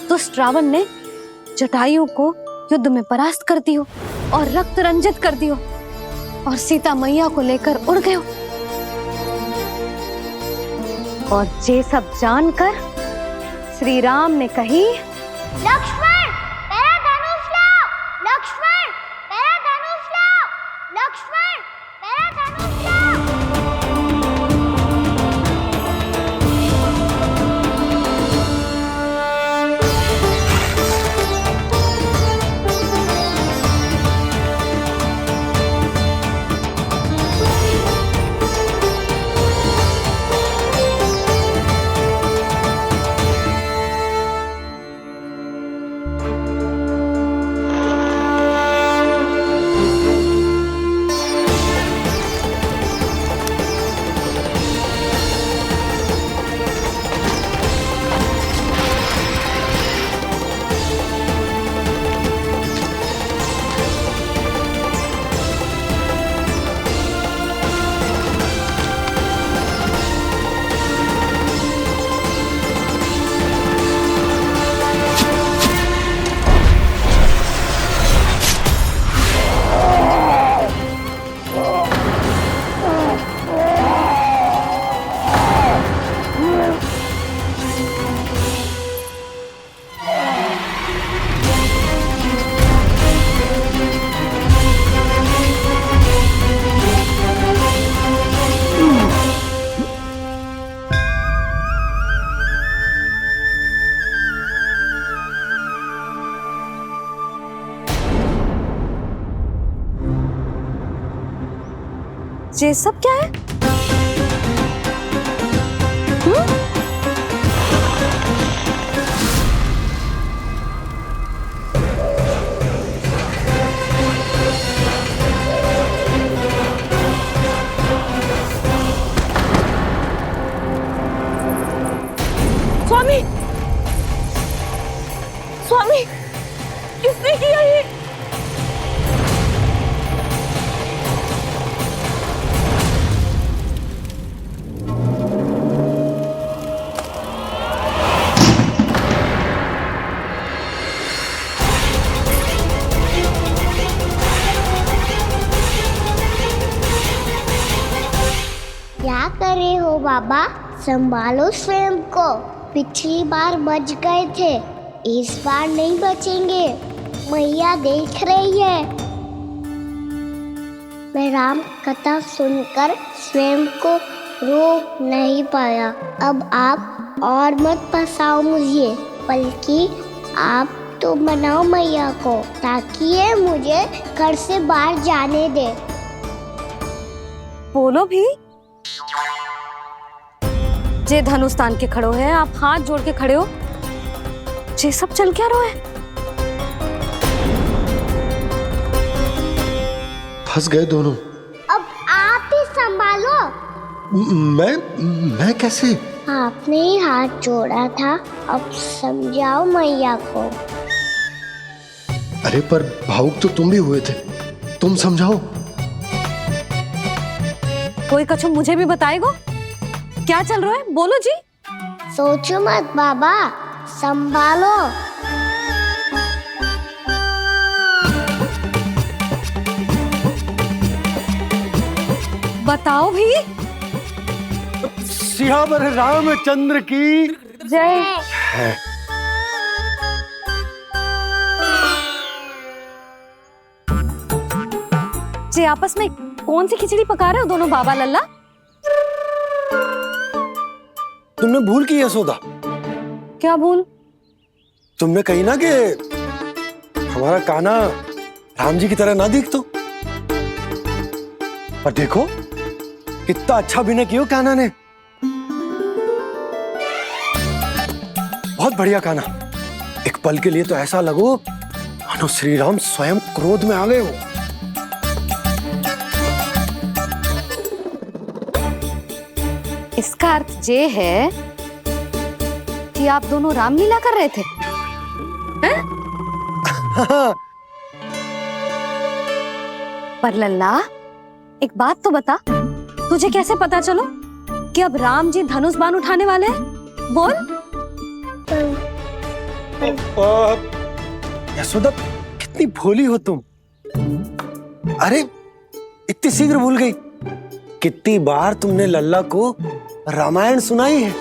दुष्ट रावण ने जटायु को युद्ध में परास्त कर दियो और रक्त रंजित कर दियो और सीता मैया को लेकर उड़ गयो। और ये सब जानकर श्री राम ने कही, लक्ष्मण मेरा धनुष लाओ, लक्ष्मण मेरा धनुष लाओ, लक्ष्मण मेरा धनुष लाओ। ये सब क्या है? स्वामी, स्वामी, किसने किया ये? क्या कर रहे हो बाबा? संभालो स्वयं को। पिछली बार बच गए थे, इस बार नहीं बचेंगे। मैया देख रही है। मैं राम कथा सुनकर स्वयं को रोक नहीं पाया। अब आप और मत फंसाओ मुझे, बल्कि आप तो मनाओ मैया को, ताकि ये मुझे घर से बाहर जाने दे। बोलो भी। जे धनुष तान के खड़ो है, आप हाथ जोड़ के खड़े हो, ये सब चल क्या रहा है? फंस गए दोनों। अब आप ही संभालो। मैं कैसे? आपने ही हाथ जोड़ा था, अब समझाओ मैया को। अरे पर भावुक तो तुम भी हुए थे, तुम समझाओ। कोई कछु मुझे भी बताएगो? क्या चल रहा है? बोलो जी। सोचो मत बाबा, संभालो। बताओ भी। सियावर रामचंद्र की जय। जे आपस में कौन सी खिचड़ी पका रहे हो दोनों बाबा लल्ला? तुमने भूल की यशोदा? क्या भूल? तुमने कही ना कि हमारा कान्हा राम जी की तरह ना दिख तो। पर देखो कितना अच्छा अभिनय किया कान्हा ने। बहुत बढ़िया कान्हा। एक पल के लिए तो ऐसा लगो मानो श्री राम स्वयं क्रोध में आ गए हो। इसका अर्थ ये है कि आप दोनों रामलीला कर रहे थे, हैं? पर लल्ला एक बात तो बता, तुझे कैसे पता चलो कि अब राम जी धनुष बाण उठाने वाले हैं? बोल। यशोदा कितनी भोली हो तुम। अरे इतनी शीघ्र भूल गई। कितनी बार तुमने लल्ला को रामायण सुनाई है।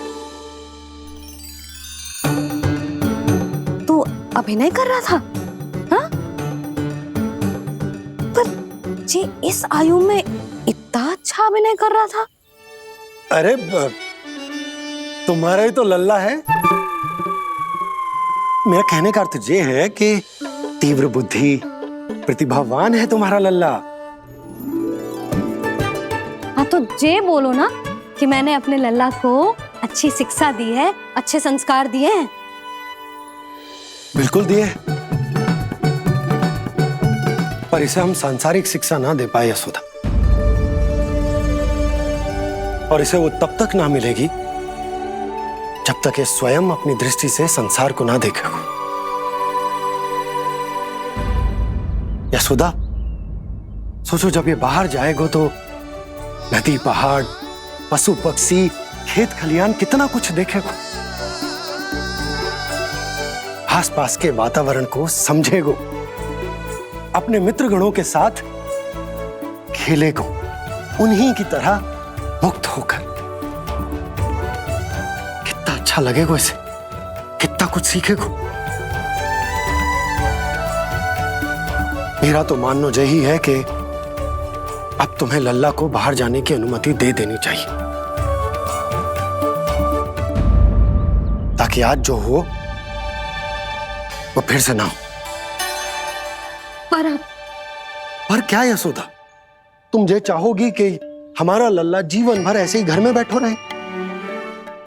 तू अभिनय कर रहा था, हाँ? पर जी इस आयु में इतना अच्छा अभिनय कर रहा था। अरे तुम्हारा ही तो लल्ला है। मेरा कहने का अर्थ ये है कि तीव्र बुद्धि, प्रतिभावान है तुम्हारा लल्ला। हाँ तो जे बोलो ना कि मैंने अपने लल्ला को अच्छी शिक्षा दी है, अच्छे संस्कार दिए हैं। बिल्कुल दिए, पर इसे हम सांसारिक शिक्षा ना दे पाए यशोदा। और इसे वो तब तक ना मिलेगी जब तक ये स्वयं अपनी दृष्टि से संसार को ना देखेगा। यशोदा सोचो, जब ये बाहर जाएगा तो नदी, पहाड़, पशु पक्षी, खेत खलियान कितना कुछ देखेगा। आसपास के वातावरण को समझेगो, अपने मित्र गणों के साथ खेलेगो, उन्हीं की तरह मुक्त होकर। कितना अच्छा लगेगा इसे, कितना कुछ सीखेगो। मेरा तो मानना यही है कि अब तुम्हें लल्ला को बाहर जाने की अनुमति दे देनी चाहिए, ताकि आज जो हो वो फिर से ना हो। पर क्या यशोदा, तुम ये चाहोगी कि हमारा लल्ला जीवन भर ऐसे ही घर में बैठो रहे,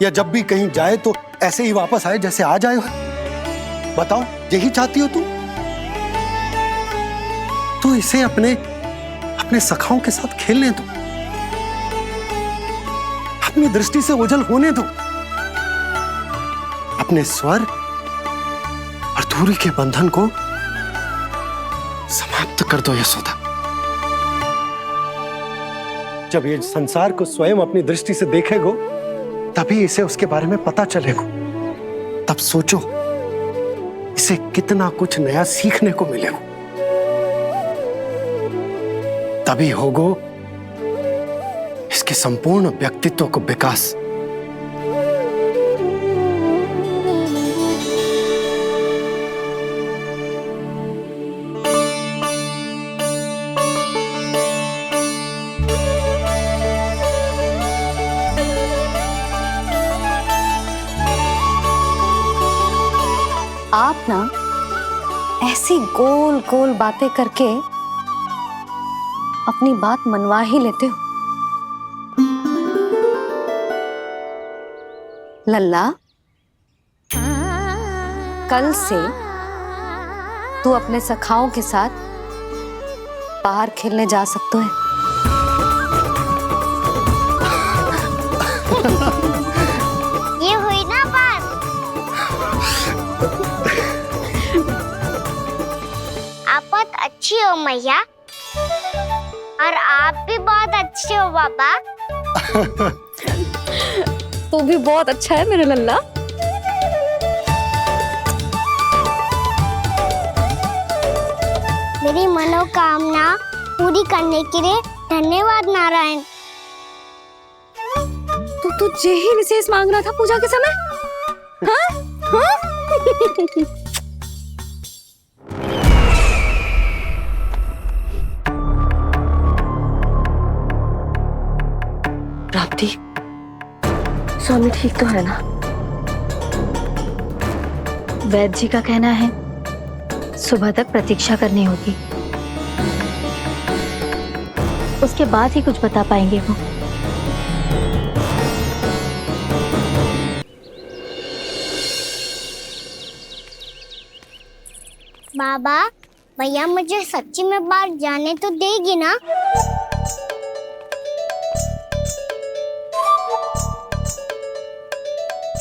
या जब भी कहीं जाए तो ऐसे ही वापस आए जैसे आज आए हो? बताओ, यही चाहती हो तुम? तो इसे अपने अपने सखाओं के साथ खेलने दो, अपनी दृष्टि से ओझल होने दो, अपने स्वर और दूरी के बंधन को समाप्त कर दो यशोदा। जब ये संसार को स्वयं अपनी दृष्टि से देखेगो तभी इसे उसके बारे में पता चलेगा। तब सोचो इसे कितना कुछ नया सीखने को मिलेगा। तभी होगो इसके संपूर्ण व्यक्तित्व को विकास। आप ना ऐसी गोल गोल बातें करके अपनी बात मनवा ही लेते हो। लल्ला, कल से तू अपने सखाओं के साथ बाहर खेलने जा सकते है। ये हुई ना बात। आप बहुत अच्छी हो मैया, और आप भी बहुत अच्छे हो पापा। तू भी बहुत अच्छा है मेरा लल्ला। मेरी मनोकामना पूरी करने के लिए धन्यवाद नारायण। तू तुझे ही विशेष मांग रहा था पूजा के समय? हाँ? हाँ? प्राप्ति, स्वामी ठीक तो है ना? वैद्य जी का कहना है सुबह तक प्रतीक्षा करनी होगी, उसके बाद ही कुछ बता पाएंगे वो। बाबा, भैया मुझे सच्ची में बाहर जाने तो देगी ना?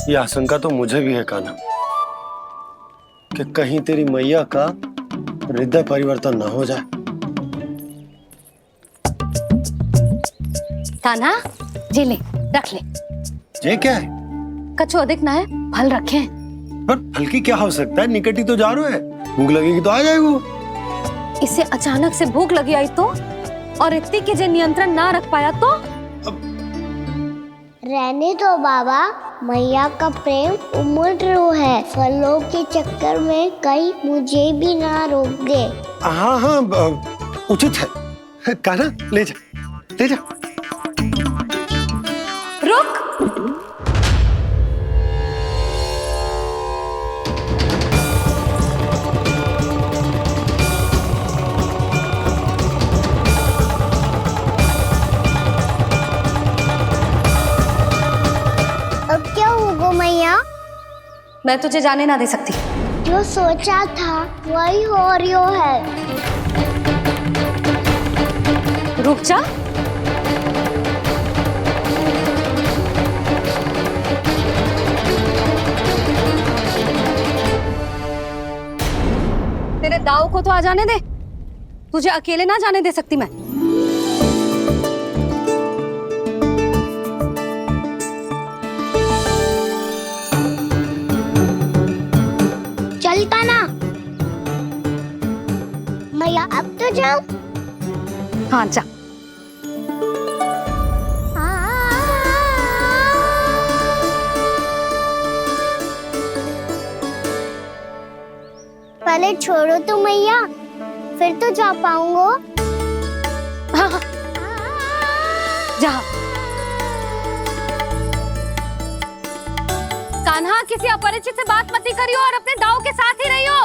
ये आशंका तो मुझे भी है कान्हा, कि कहीं तेरी मैया का हृदय परिवर्तन न हो जाए। कान्हा, जी ले, रख ले। ये क्या है? कछु अधिक ना है, फल रखे हैं। पर फल की क्या हो सकता है? निकट ही तो जा रहे हैं, भूख लगेगी तो आ जाएगा। इसे अचानक से भूख लगी आई तो, और इतनी के जे नियंत्रण ना रख पाया तो? रहने दो बाबा, मैया का प्रेम उमड़ रो है। फलों के चक्कर में कहीं मुझे भी ना रोक दे। हाँ हाँ, उचित है। कान्हा, ले जा, ले जा। रुक। अब क्या होगा मैया? मैं तुझे जाने ना दे सकती। जो सोचा था वही हो रही है। रुक जा। तेरे दाव को तो आ जाने दे, तुझे अकेले ना जाने दे सकती मैं। चलता ना मैया, अब तो जाओ। हाँ जा। पहले छोड़ो तो मैया, फिर तो जा पाऊंगा। हाँ हाँ, जा। कान्हा, किसी अपरिचित से बात मत करियो और अपने दाव के साथ ही रहियो।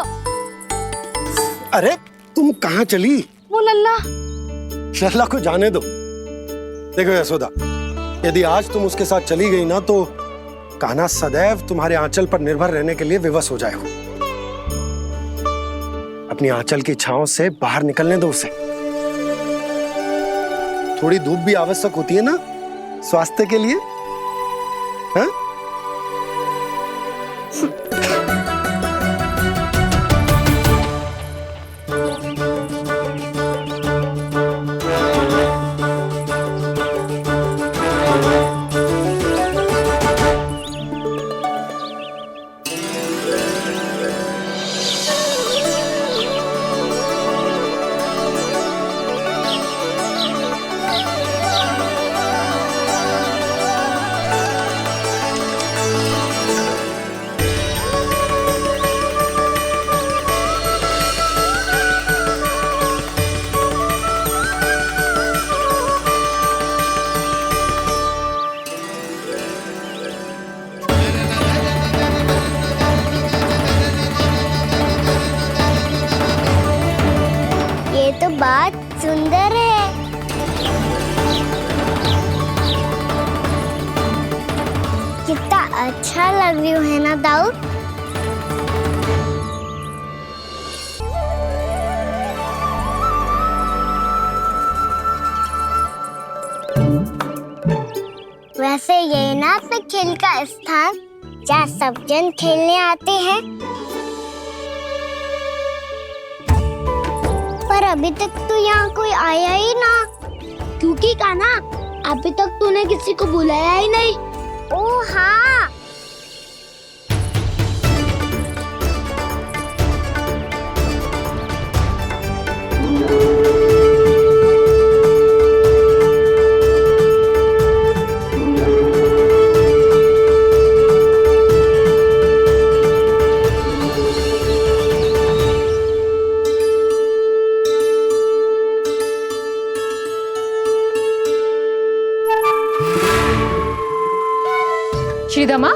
अरे तुम कहाँ चली? वो लल्ला। लल्ला को जाने दो, देखो यशोदा, यदि आज तुम उसके साथ चली गई ना तो कान्हा सदैव तुम्हारे आंचल पर निर्भर रहने के लिए विवश हो जाएगा। अपनी आंचल की छांव से बाहर निकलने दो उसे। थोड़ी धूप भी आवश्यक होती है ना स्वास्थ्य के लिए, हाँ? तो बात सुंदर है। कितना अच्छा लग रही है ना दाऊ। वैसे ये ना अपने खेल का स्थान जहाँ सब जन खेलने आते हैं, पर अभी तक तो यहाँ कोई आया ही ना। क्योंकि कान्हा, अभी तक तूने किसी को बुलाया ही नहीं। ओह हाँ, श्रीदमा,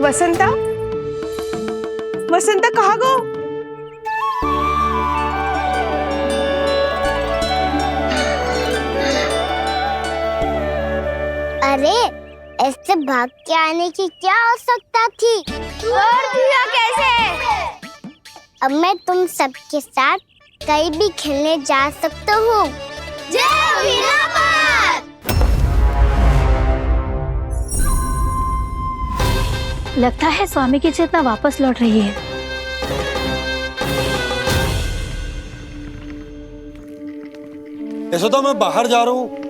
वसंता, वसंता कहाँ गो? अरे ऐसे भाग के आने की क्या आवश्यकता थी? और दिया कैसे? अब मैं तुम सबके साथ कहीं भी खेलने जा सकता हूँ। जय वीरापात! लगता है स्वामी की चेतना वापस लौट रही है। यशोदा, मैं बाहर जा रहा हूँ,